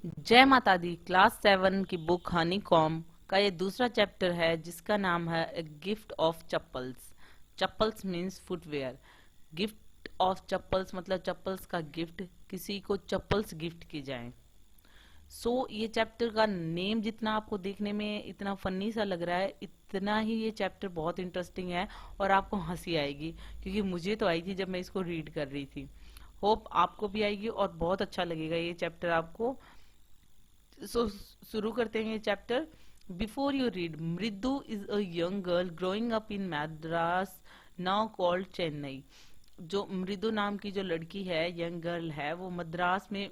जय माता दी। क्लास 7 की बुक हनी कॉम का ये दूसरा चैप्टर है जिसका नाम है a gift of chappals. Chappals means footwear. Gift of chappals मतलब चप्पल्स का गिफ्ट, किसी को चप्पल्स गिफ्ट की जाए। ये चैप्टर का नेम जितना आपको देखने में इतना फनी सा लग रहा है, इतना ही ये चैप्टर बहुत इंटरेस्टिंग है और आपको हंसी आएगी, क्योंकि मुझे तो आई थी जब मैं इसको रीड कर रही थी। होप आपको भी आएगी और बहुत अच्छा लगेगा ये चैप्टर आपको। शुरू करते हैं ये चैप्टर। बिफोर यू रीड, मृदु is a young girl growing up in Madras now called Chennai. जो मृदु नाम की जो लड़की है, यंग गर्ल है, वो मद्रास में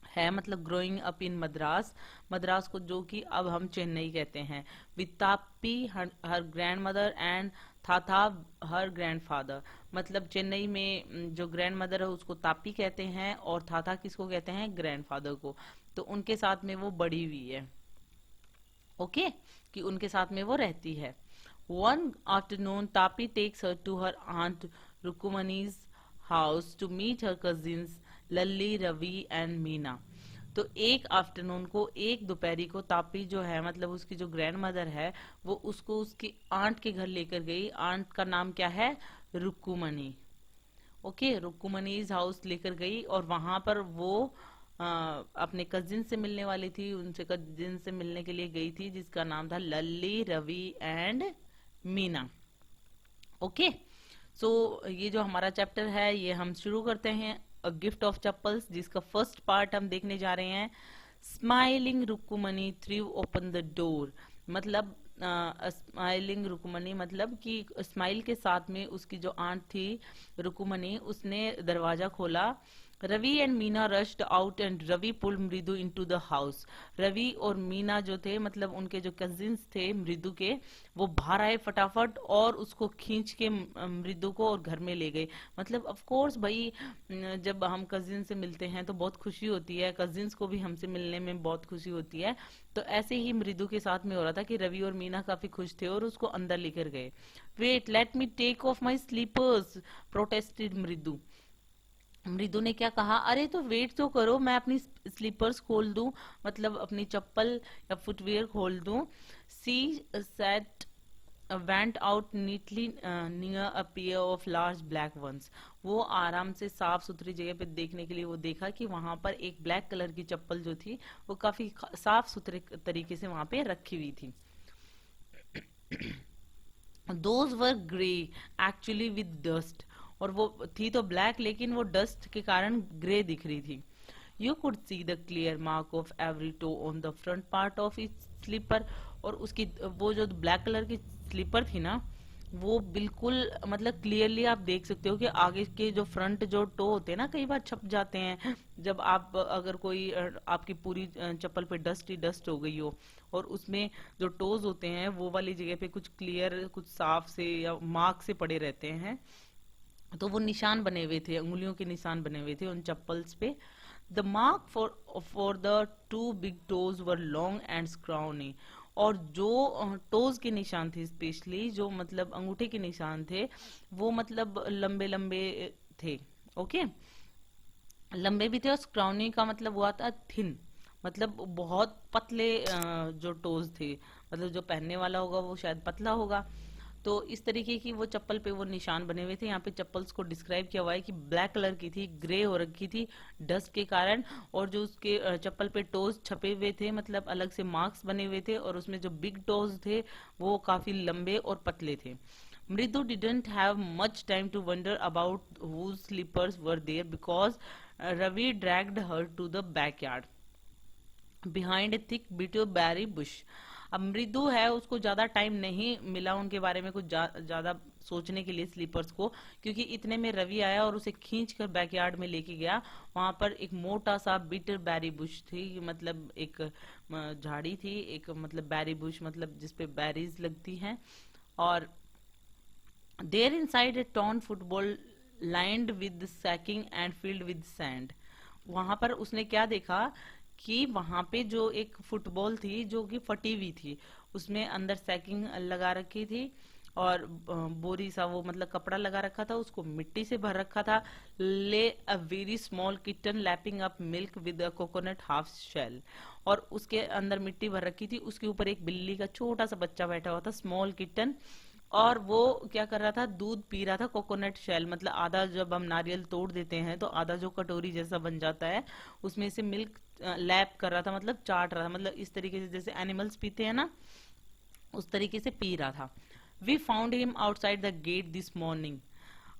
है, मतलब growing up in Madras. Madras को जो कि अब हम चेन्नई कहते हैं। With Tapi her grandmother and Thatha her grandfather. मतलब चेन्नई में जो ग्रैंड मदर है उसको तापी कहते हैं और थाथा किसको कहते हैं? ग्रैंडफादर को। तो उनके साथ में वो बड़ी हुई है। ओके, कि उनके साथ में वो रहती है। One afternoon Tapi takes her to her aunt Rukumani's house to meet her cousins Lalli, Ravi and Meena. तो एक आफ्टरनून को, एक दोपहरी को, तापी जो है मतलब उसकी जो ग्रैंड मदर है, वो उसको उसकी आंट के घर लेकर गई। आंट का नाम क्या है? रुक्कुमनी। ओके, रुक्कुमनीज हाउस लेकर गई और वहां पर वो अपने कजिन से मिलने वाली थी। उनसे कजिन से मिलने के लिए गई थी जिसका नाम था लल्ली, रवि एंड मीना। ओके, ये जो हमारा चैप्टर है ये हम शुरू करते हैं। अ गिफ्ट ऑफ चप्पल्स, जिसका फर्स्ट पार्ट हम देखने जा रहे हैं। Smiling Rukkumani threw open the door. मतलब स्माइलिंग रुक्मणी मतलब कि स्माइल के साथ में उसकी जो आंट थी रुक्मणी, उसने दरवाजा खोला। Ravi and Meena rushed out and Ravi pulled Mridu into the house. Ravi और मीना जो थे, मतलब उनके जो कजिन्स थे मृदु के, वो बाहर आए फटाफट और उसको खींच के मृदु को और घर में ले गए। मतलब ऑफ कोर्स भाई, जब हम कजिन से मिलते हैं तो बहुत खुशी होती है, कजिन्स को भी हमसे मिलने में बहुत खुशी होती है। तो ऐसे ही मृदु के साथ में हो रहा था कि रवि और मीना काफी खुश थे और उसको अंदर लेकर गए। Wait, let me take off my slippers, protested Mridu. Mridu ने क्या कहा? अरे तो वेट तो करो, मैं अपनी स्लीपर्स खोल दूं, मतलब अपनी चप्पल या फुटवियर खोल दूं। She set went out neatly near a pair of large black ones. वो आराम से साफ सुथरी जगह पे देखने के लिए वो देखा कि वहां पर एक ब्लैक कलर की चप्पल जो थी वो काफी साफ सुथरे तरीके से वहां पे रखी हुई थी। Those were grey actually with dust. और वो थी तो ब्लैक, लेकिन वो डस्ट के कारण ग्रे दिख रही थी। You could see the clear mark of every toe on the front part of it slipper. और उसकी वो जो ब्लैक कलर की स्लीपर थी ना, वो बिल्कुल मतलब क्लियरली आप देख सकते हो कि आगे के जो फ्रंट जो टो होते हैं ना, कई बार छप जाते हैं जब आप, अगर कोई आपकी पूरी चप्पल पे डस्ट ही डस्ट हो गई हो और उसमें जो टोज होते हैं वो वाली जगह पे कुछ क्लियर, कुछ साफ से या मार्क से पड़े रहते हैं। तो वो निशान बने हुए थे, उंगलियों के निशान बने हुए थे उन चप्पल्स पे। The mark for the two big toes were long and scrawny. और जो टोज के निशान थे, स्पेशली जो मतलब अंगूठे के निशान थे, वो मतलब लंबे लंबे थे। ओके, लंबे भी थे। और स्क्राउनी का मतलब हुआ था थिन, मतलब बहुत पतले जो टोज थे, मतलब जो पहनने वाला होगा वो शायद पतला होगा। तो इस तरीके की वो चप्पल पे वो निशान बने हुए थे। यहाँ पे चप्पल्स को डिस्क्राइब किया हुआ है कि ब्लैक कलर की थी, ग्रे हो रखी थी डस्ट के कारण, और जो उसके चप्पल पे टोज छपे हुए थे, मतलब अलग से मार्क्स बने हुए थे, और उसमें जो बिग टोज थे वो काफी लंबे और पतले थे। Mridu didn't have much time to wonder about whose slippers were there because Ravi dragged her to the backyard behind a thick bitter berry bush. अब मृदु है, उसको ज्यादा टाइम नहीं मिला उनके बारे में कुछ ज्यादा सोचने के लिए स्लीपर्स को, क्योंकि इतने में रवि आया और उसे खींच कर बैकयार्ड में लेके गया। वहां पर एक मोटा सा बिटर बैरी बुश थी, मतलब एक झाड़ी थी, एक मतलब बैरी बुश मतलब जिसपे बैरीज लगती हैं। और there inside a torn football lined with sacking and filled with sand. वहां पर उसने क्या देखा कि वहां पे जो एक फुटबॉल थी जो कि फटी हुई थी, उसमें अंदर सैकिंग लगा रखी थी और बोरी सा वो मतलब कपड़ा लगा रखा था, उसको मिट्टी से भर रखा था। Lay a very small kitten lapping up milk with a coconut half shell, और उसके अंदर मिट्टी भर रखी थी, उसके ऊपर एक बिल्ली का छोटा सा बच्चा बैठा हुआ था, स्मॉल किटन। और वो क्या कर रहा था, दूध पी रहा था कोकोनट शेल, मतलब आधा जब हम नारियल तोड़ देते हैं तो आधा जो कटोरी जैसा बन जाता है उसमें से मिल्क लैप कर रहा था, मतलब चाट रहा था, मतलब इस तरीके से जैसे एनिमल्स पीते हैं ना, उस तरीके से पी रहा था। We found him outside the gate this morning,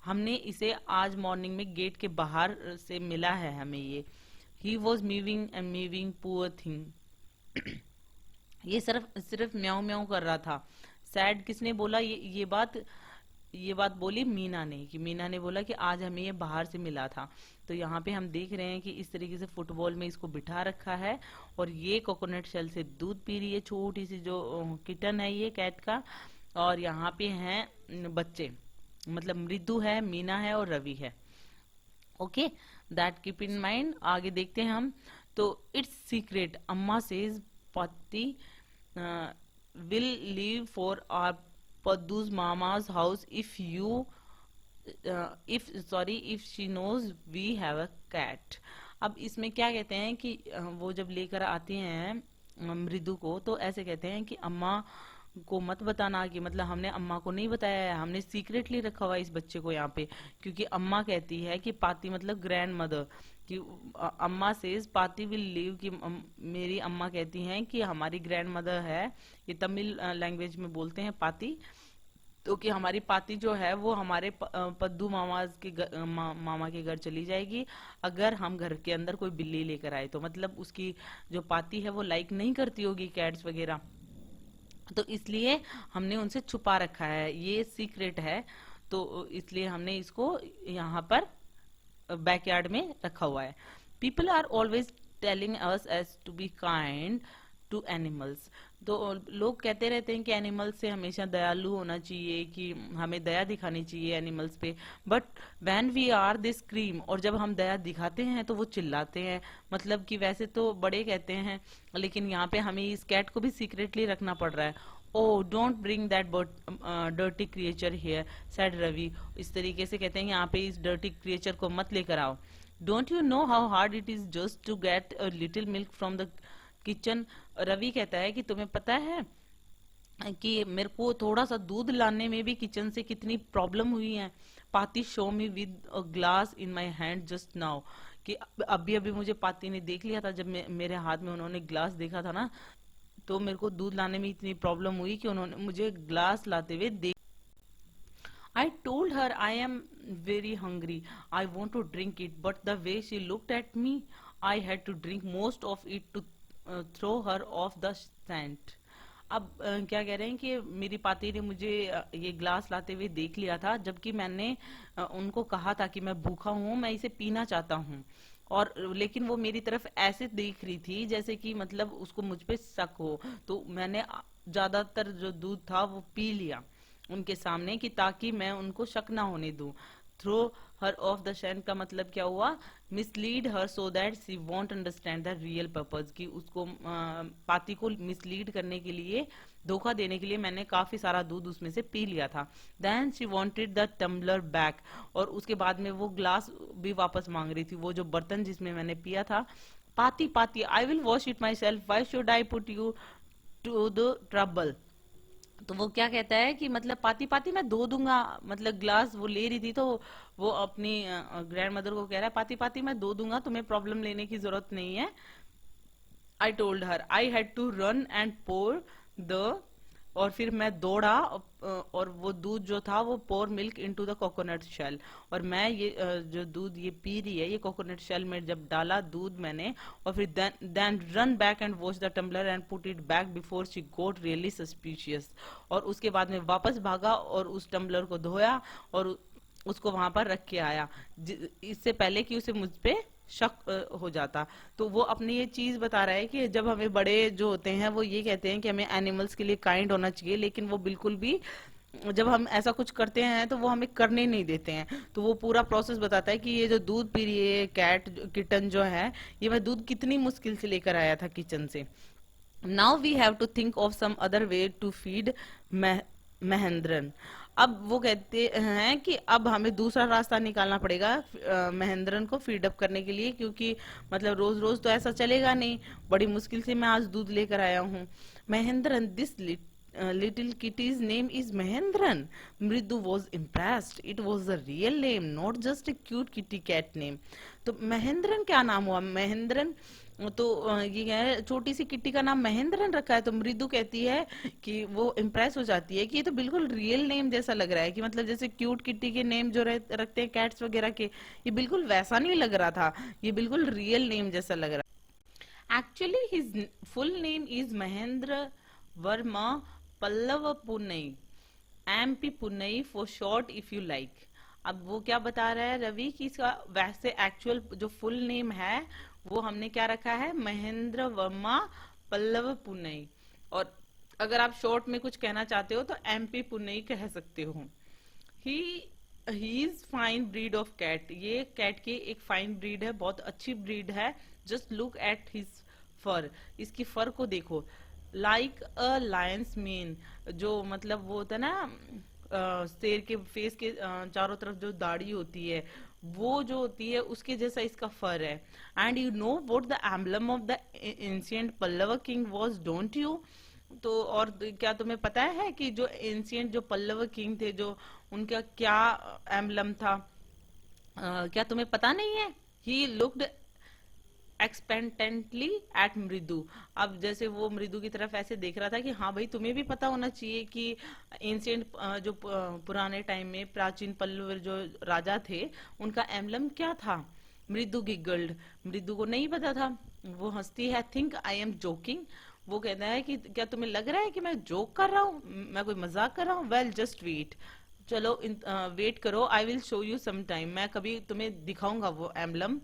हमने इसे आज मॉर्निंग में गेट के बाहर से मिला है हमें ये। He was mewing and mewing poor thing, ये सिर्फ सिर्फ म्याऊं म्याऊं कर रहा था। सैड किसने बोला ये बात बोली मीना ने, कि मीना ने बोला कि आज हमें ये बाहर से मिला था। तो यहाँ पे हम देख रहे हैं कि इस तरीके से फुटबॉल में इसको बिठा रखा है और ये कोकोनट शेल से दूध पी रही है, छोटी सी जो किटन है ये कैट का। और यहाँ पे हैं बच्चे, मतलब मृदु है, मीना है और रवि है। Okay, that keep in mind. आगे देखते हैं हम। तो it's secret, Amma says Pati will leave for our Paddu's mama's house if you if she knows we have a cat. अब इसमें क्या कहते हैं कि वो जब लेकर आते हैं मृदु को, तो ऐसे कहते हैं कि अम्मा को मत बताना, कि मतलब हमने अम्मा को नहीं बताया है, हमने सीक्रेटली रखा हुआ है इस बच्चे को यहाँ पे। क्योंकि अम्मा कहती है कि पाती मतलब ग्रैंड मदर, कि अम्मा सेज पाती विल लीव, कि मेरी अम्मा कहती हैं कि हमारी ग्रैंड मदर है, ये तमिल लैंग्वेज में बोलते हैं पाती, तो कि हमारी पाती जो है वो हमारे पद्दू मामा के घर चली जाएगी अगर हम घर के अंदर कोई बिल्ली लेकर आए तो। मतलब उसकी जो पाती है वो लाइक नहीं करती होगी कैट्स वगैरह, तो इसलिए हमने उनसे छुपा रखा है, ये सीक्रेट है, तो इसलिए हमने इसको यहाँ पर बैकयार्ड में रखा हुआ है। People are always telling us as to be kind to animals, तो लोग कहते रहते हैं कि एनिमल्स से हमेशा दयालु होना चाहिए, कि हमें दया दिखानी चाहिए एनिमल्स पे। But when we are they scream, और जब हम दया दिखाते हैं तो वो चिल्लाते हैं। मतलब कि वैसे तो बड़े कहते हैं, लेकिन यहाँ पे हमें इस कैट को भी सीक्रेटली रखना पड़ रहा है। Oh don't bring that dirty creature here said Ravi, इस तरीके से कहते हैं यहाँ पे इस डर्टी क्रिएचर को मत लेकर आओ। Don't you know how hard it is just to get a little milk from the kitchen. Ravi कहता है कि तुम्हें पता है कि मेरे को थोड़ा सा दूध लाने में भी किचन से कितनी प्रॉब्लम हुई है। पाती show me with a glass in my hand just now, कि अभी अभी मुझे पाती ने देख लिया था, जब मेरे हाथ में उन्होंने ग्लास देखा था ना, तो मेरे को दूध लाने में इतनी प्रॉब्लम हुई कि उन्होंने मुझे ग्लास लाते हुए देख। I told her I am very hungry. I want to drink it, but the way she looked at me, I had to drink most of it to throw her off the scent. अब क्या कह रहे हैं कि मेरी पाती ने मुझे ये ग्लास लाते हुए देख लिया था, जबकि मैंने उनको कहा था कि मैं भूखा हूँ, मैं इसे पीना चाहता हूँ। और लेकिन वो मेरी तरफ ऐसे देख रही थी जैसे कि मतलब उसको मुझ पे शक हो, तो मैंने ज्यादातर जो दूध था वो पी लिया उनके सामने, कि ताकि मैं उनको शक ना होने दूं। Throw her off the scent का मतलब क्या हुआ, mislead her so that she won't understand the real purpose, कि उसको पाती को मिसलीड करने के लिए, धोखा देने के लिए मैंने काफी सारा दूध उसमें से पी लिया था। Then she wanted the tumbler back, और उसके बाद में वो ग्लास भी वापस मांग रही थी, वो जो बर्तन जिसमें मैंने पिया था। Paati Paati I will wash it myself, why should I put you to the trouble. तो वो क्या कहता है कि मतलब पाती पाती मैं धो दूंगा, मतलब ग्लास वो ले रही थी, तो वो अपनी ग्रैंड मदर को कह रहा है पाती पाती मैं धो दूंगा, तुम्हें प्रॉब्लम लेने की जरूरत नहीं है। I told her I had to run and pour the, और फिर मैं दौड़ा और वो दूध जो था वो pour milk into the coconut shell, और मैं ये जो दूध ये पी रही है ये कोकोनट शेल में जब डाला दूध मैंने, और फिर then run back and wash the tumbler and put it back before she got really suspicious, और उसके बाद में वापस भागा और उस टम्बलर को धोया और उसको वहां पर रख के आया, इससे पहले कि उसे मुझ पे शक हो जाता। तो वो अपनी ये चीज बता रहा है कि जब हमें बड़े जो होते हैं वो ये कहते हैं कि हमें एनिमल्स के लिए काइंड होना चाहिए, लेकिन वो बिल्कुल भी जब हम ऐसा कुछ करते हैं तो वो हमें करने नहीं देते हैं। तो वो पूरा प्रोसेस बताता है कि ये जो दूध पी रही है कैट किटन जो है, ये मैं दूध कितनी मुश्किल से लेकर आया था किचन से। Now we have to think of some other way to feed Mahendran. अब वो कहते हैं कि अब हमें दूसरा रास्ता निकालना पड़ेगा महेंद्रन को फीड अप करने के लिए, क्योंकि मतलब रोज रोज तो ऐसा चलेगा नहीं। बड़ी मुश्किल से मैं आज दूध लेकर आया हूँ। Mahendran, this little kitty's name is Mahendran. Mridu was impressed. It was a real name, not just a cute kitty cat name. तो महेंद्रन क्या नाम हुआ? महेंद्रन तो ये क्या है, छोटी सी किट्टी का नाम महेंद्रन रखा है। तो मृदु कहती है कि वो इम्प्रेस हो जाती है कि ये तो बिल्कुल रियल नेम जैसा लग रहा है, कि मतलब जैसे क्यूट किट्टी के नेम जो रखते हैं कैट्स वगैरह के, ये बिल्कुल वैसा नहीं लग रहा था, ये बिल्कुल रियल नेम जैसा लग रहा है। Actually his full name is Mahendra Varma Pallava Punai, MP Punai for short if you like. अब वो क्या बता रहा है रवि कि इसका वैसे एक्चुअल जो फुल नेम है वो हमने क्या रखा है, महेंद्र वर्मा पल्लव पुनई, और अगर आप शॉर्ट में कुछ कहना चाहते हो तो MP पुनई कह सकते हो। He he is fine breed of cat, ये कैट की एक फाइन ब्रीड है, बहुत अच्छी ब्रीड है। Just look at his fur, इसकी फर को देखो। लाइक अ लायंस मेन, जो मतलब वो होता है ना शेर के फेस के चारों तरफ जो दाढ़ी होती है वो जो होती है उसके जैसा इसका फर है। And you know what the emblem of the ancient Pallava king was, don't you? तो और क्या तुम्हें पता है कि जो एंशिएंट जो पल्लव किंग थे, जो उनका क्या एम्बलम था? क्या तुम्हें पता नहीं है? ही लुक्ड एक्सपेक्टेंटली एट मृदु। अब जैसे वो मृदु की तरफ ऐसे देख रहा था कि हाँ भाई तुम्हें भी पता होना चाहिए कि एंशिएंट जो पुराने टाइम में प्राचीन पल्लव जो राजा थे उनका एम्बलम क्या था। मृदु गिगल्ड, मृदु को नहीं पता था, वो हंसती है। थिंक आई एम जोकिंग, वो कहता है कि क्या तुम्हें लग रहा है कि मैं जोक कर रहा हूँ, मैं कोई मजाक कर रहा हूँ? वेल जस्ट वेट, चलो वेट करो, I will show you some time, मैं कभी तुम्हें दिखाऊंगा वो emblem.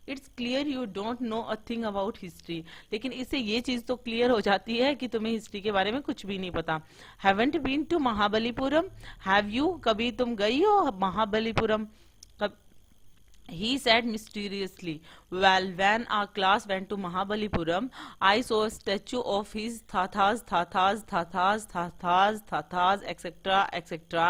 It's clear you don't know a thing about history, लेकिन इससे ये चीज तो क्लियर हो जाती है कि तुम्हें हिस्ट्री के बारे में कुछ भी नहीं पता। Haven't been to Mahabalipuram, have you, कभी तुम गई हो Mahabalipuram? He said mysteriously. Well, when our class went to Mahabalipuram, I saw a statue of his Thathas, Thathas, Thathas, Thathas, Thathas, etc., etc.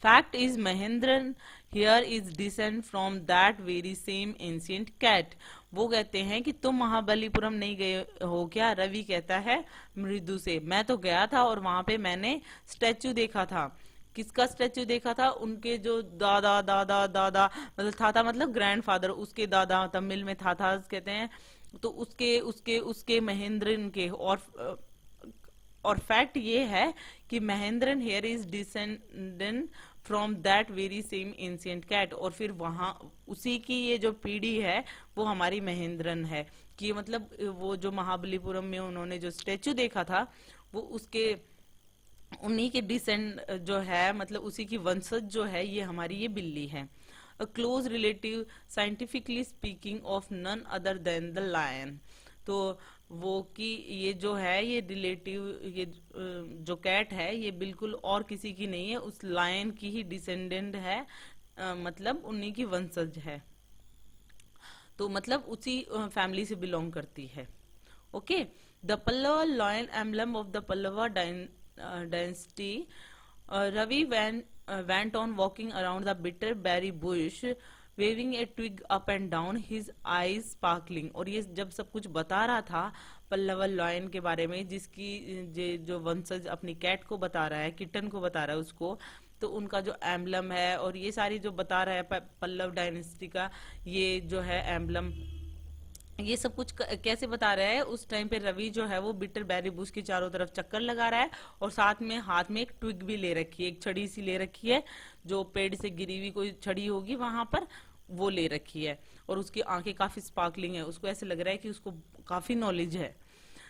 Fact is, Mahendran here is descent from that very same ancient cat. वो कहते हैं कि तुम महाबलीपुरम नहीं गए हो क्या? रवि कहता है मृदु से, मैं तो गया था और वहां पे मैंने स्टैचू देखा था। किसका स्टैचू देखा था? उनके जो दादा दादा दादा, मतलब था मतलब ग्रैंडफादर, उसके दादा, तमिल में था कहते हैं, तो उसके उसके उसके महेंद्रन के। और फैक्ट ये है कि Mahendran here is descendant from that very same ancient cat, और फिर वहां उसी की ये जो पीढ़ी है वो हमारी महेंद्रन है। कि मतलब वो जो महाबलीपुरम में उन्होंने जो स्टेचू देखा था वो उसके उन्हीं के डिसेंड जो है, मतलब उसी की वंशज जो है ये हमारी ये बिल्ली है। A close relative scientifically speaking of none other than the lion. तो वो कि ये जो है ये रिलेटिव, ये जो कैट है ये बिल्कुल और किसी की नहीं है, उस लायन की ही डिसेंडेंट है, मतलब उन्हीं की वंशज है, तो मतलब उसी फैमिली से बिलोंग करती है। Okay, the Pallava lion emblem of the Pallava dynasty. Ravi went on walking around the bitter berry bush, waving a twig up and down, his eyes sparkling. और ये जब सब कुछ बता रहा था पल्लव लॉयन के बारे में, जिसकी जो वंशज अपनी कैट को बता रहा है, किटन को बता रहा है उसको, तो उनका जो एम्बलम है और ये सारी जो बता रहा है पल्लव डायनेस्टी का ये जो है एम्बलम, ये सब कुछ कैसे बता रहा है। उस टाइम पे रवि जो है वो बिटर बेरी बुश के चारों तरफ चक्कर लगा रहा है और साथ में हाथ में एक ट्विग भी ले रखी है, एक छड़ी सी ले रखी है, जो पेड़ से गिरी हुई कोई छड़ी होगी वहां पर वो ले रखी है, और उसकी आंखें काफी स्पार्कलिंग है, उसको ऐसे लग रहा है कि उसको काफी नॉलेज है।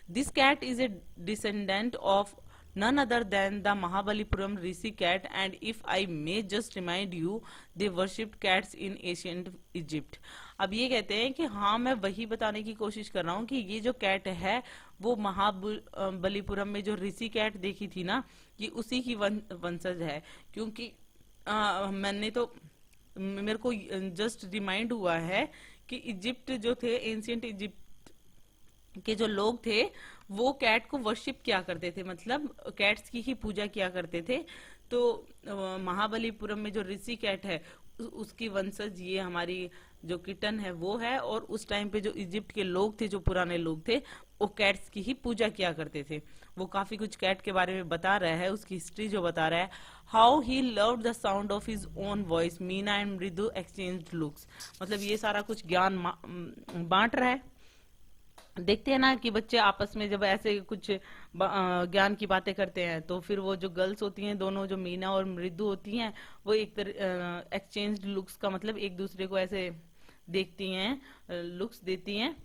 This cat is a descendant of none other than the Mahabalipuram rishi cat, and if I may just remind you, they worshipped cats in ancient Egypt. अब ये कहते हैं कि हाँ मैं वही बताने की कोशिश कर रहा हूँ कि ये जो कैट है वो महाबलीपुरम में जो ऋषि कैट देखी थी ना, ये उसी की वंशज है। क्योंकि मैंने तो मेरे को जस्ट रिमाइंड हुआ है कि इजिप्ट जो थे, एंशियंट इजिप्ट के जो लोग थे वो कैट को वर्शिप किया करते थे, मतलब कैट्स की ही पूजा किया करते थे। तो महाबलीपुरम में जो ऋषि कैट है उसकी वंशज ये हमारी जो किटन है वो है। और उस टाइम पे जो इजिप्ट के लोग थे, जो पुराने लोग थे, वो कैट्स की ही पूजा किया करते थे। वो काफी कुछ कैट के बारे में बता रहा है, उसकी हिस्ट्री जो बता रहा है। How he loved the sound of his own voice, Meena and मृदु एक्सचेंज लुक्स। मतलब ये सारा कुछ ज्ञान बांट रहा है। देखते हैं ना कि बच्चे आपस में जब ऐसे कुछ ज्ञान की बातें करते हैं, तो फिर वो जो गर्ल्स होती हैं दोनों, जो मीना और मृदु होती हैं, वो एक तरह एक्सचेंज लुक्स का मतलब एक दूसरे को ऐसे देखती हैं, लुक्स देती हैं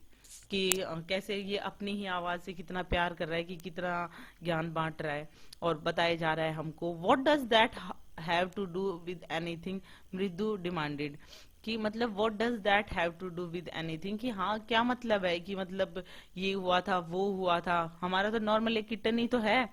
कि कैसे ये अपनी ही आवाज से कितना प्यार कर रहा है, कि कितना ज्ञान बांट रहा है और बताया जा रहा है हमको। What does that have to do with anything, Mridu demanded. कि मतलब what does that have to do with anything, कि हाँ क्या मतलब है, कि मतलब ये हुआ था वो हुआ था, हमारा तो नॉर्मल एक किटन ही तो है।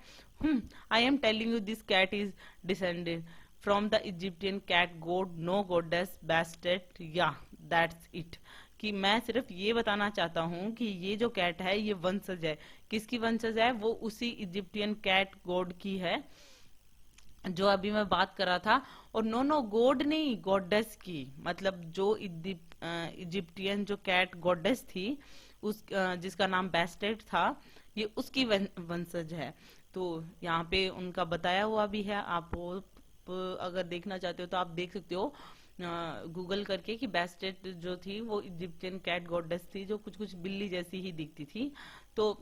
I am telling you this cat is descended from the Egyptian cat god, no goddess Bastet, या दैट्स इट। कि मैं सिर्फ ये बताना चाहता हूँ कि ये जो कैट है ये वंशज है। किसकी वंशज है? वो उसी इजिप्टियन कैट गॉड की है जो अभी मैं बात कर रहा था। और नो नो, गॉड नहीं, गॉडेस की। मतलब जो इजिप्टियन जो कैट गॉडेस थी, उस जिसका नाम बेस्टेड था, ये उसकी वंशज है। तो यहाँ पे उनका बताया हुआ भी है। आप अगर देखना चाहते हो तो आप देख सकते हो गूगल करके कि बेस्टेड जो थी वो इजिप्टियन कैट गॉडेस थी, जो कुछ कुछ बिल्ली जैसी ही दिखती थी। तो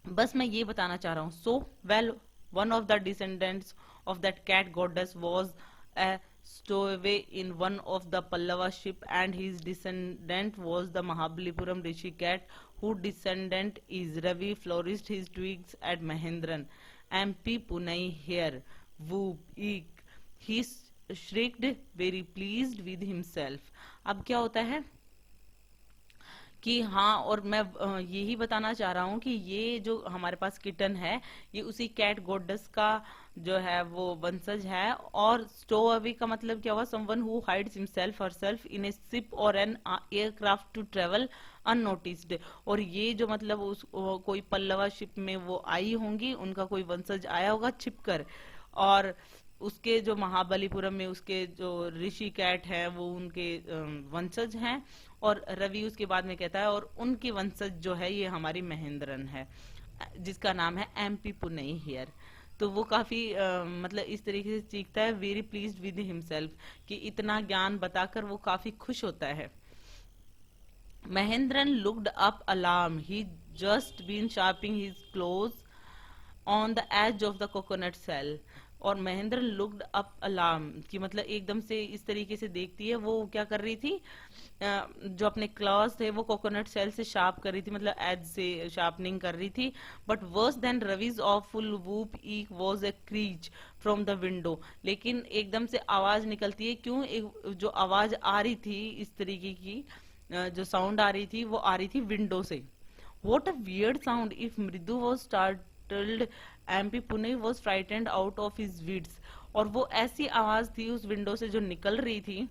बस मैं ये बताना चाह रहा हूँ। So well, one of the descendants of that cat goddess was a stowaway in one of the Pallava ship, and his descendant was the Mahabalipuram Rishi cat, whose descendant is Ravi flourished his twigs at Mahendran. MP Punai here, whoop, eek. He shrieked, very pleased with himself. अब क्या होता है कि हाँ, और मैं यही बताना चाह रहा हूँ कि ये जो हमारे पास किटन है, ये उसी कैट गॉडेस का जो है वो वंशज है। और स्टो अवे का मतलब क्या हुआ? Someone who hides himself herself in a ship और an aircraft to travel unnoticed. और ये जो मतलब कोई पल्लवा शिप में वो आई होंगी, उनका कोई वंशज आया होगा छिपकर। और उसके जो महाबलीपुरम में उसके जो ऋषि कैट है वो उनके वंशज हैं। और रवि उसके बाद में कहता है और उनकी वंशज जो है ये हमारी महेंद्रन है, जिसका नाम है एमपी पुनई हियर। तो वो काफी मतलब इस तरीके से सीखता है, वेरी प्लीज्ड विद हिमसेल्फ, कि इतना ज्ञान बताकर वो काफी खुश होता है। Mahendran looked up alarm, he just been sharpening his claws on the edge of the coconut shell. और महेंद्र लुक्ड अप अलार्म कि मतलब एकदम से इस तरीके से देखती है। वो क्या कर रही थी, जो अपने क्लॉज थे वो कोकोनट सेल से शार्प कर रही थी, मतलब एज से शार्पनिंग कर रही थी। But worse than Ravi's awful whoop ईक was a crèche from the window. लेकिन एकदम से आवाज निकलती है। क्यों? एक जो आवाज आ रही थी इस तरीके की, जो साउंड आ रही थी वो आ रही थी विंडो से। What a weird sound! If Mridu was startled, MP Pune was frightened out of his wits. और वो ऐसी आवाज थी उस विंडो से जो निकल रही थी,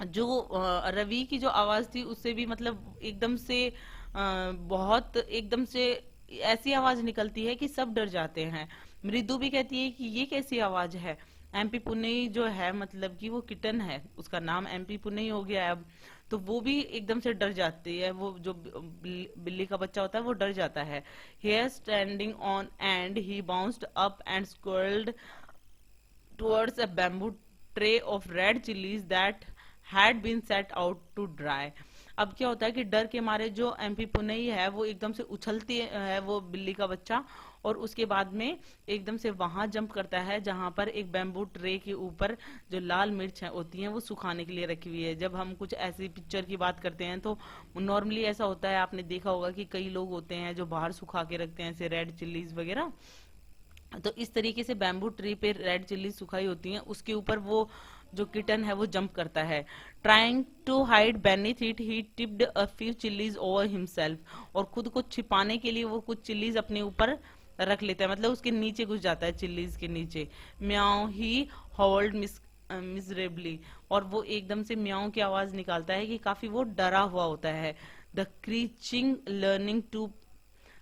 जो रवि की जो आवाज थी उससे भी मतलब एकदम से बहुत एकदम से ऐसी आवाज निकलती है कि सब डर जाते हैं। मृदु भी कहती है कि ये कैसी आवाज है। एमपी पुनई जो है मतलब कि वो किटन है, उसका नाम एमपी पुनई हो गया है अब। तो वो भी एकदम से डर जाती है, वो जो बिल्ली का बच्चा होता है वो डर जाता है। Hair standing on and he bounced up and squirrelled towards a bamboo tray of red chilies that had been set out to dry. अब क्या होता है कि डर के मारे जो एमपी पुनई है वो एकदम से उछलती है, वो बिल्ली का बच्चा, और उसके बाद में एकदम से वहां जंप करता है जहां पर एक बैम्बू ट्रे के ऊपर जो लाल मिर्च होती हैं वो सुखाने के लिए रखी हुई है। जब हम कुछ ऐसी पिक्चर की बात करते हैं तो नॉर्मली ऐसा होता है, आपने देखा होगा कि कई लोग होते हैं जो बाहर सुखा के रखते हैं, ऐसे रेड चिल्लीज वगैरह। तो इस तरीके से बैम्बू ट्री पे रेड चिल्ली सुखाई होती हैं, उसके ऊपर वो जो किटन है वो जंप करता है। Trying to hide beneath it he tipped a few chillies over himself. और खुद को छिपाने के लिए वो कुछ चिल्लीज अपने ऊपर रख लेता है, मतलब उसके नीचे घुस जाता है, चिल्लीज के नीचे। म्याऊ ही हॉल्ड मिजरेबली। और वो एकदम से म्याऊ की आवाज निकालता है कि काफी वो डरा हुआ होता है। The creaking learning to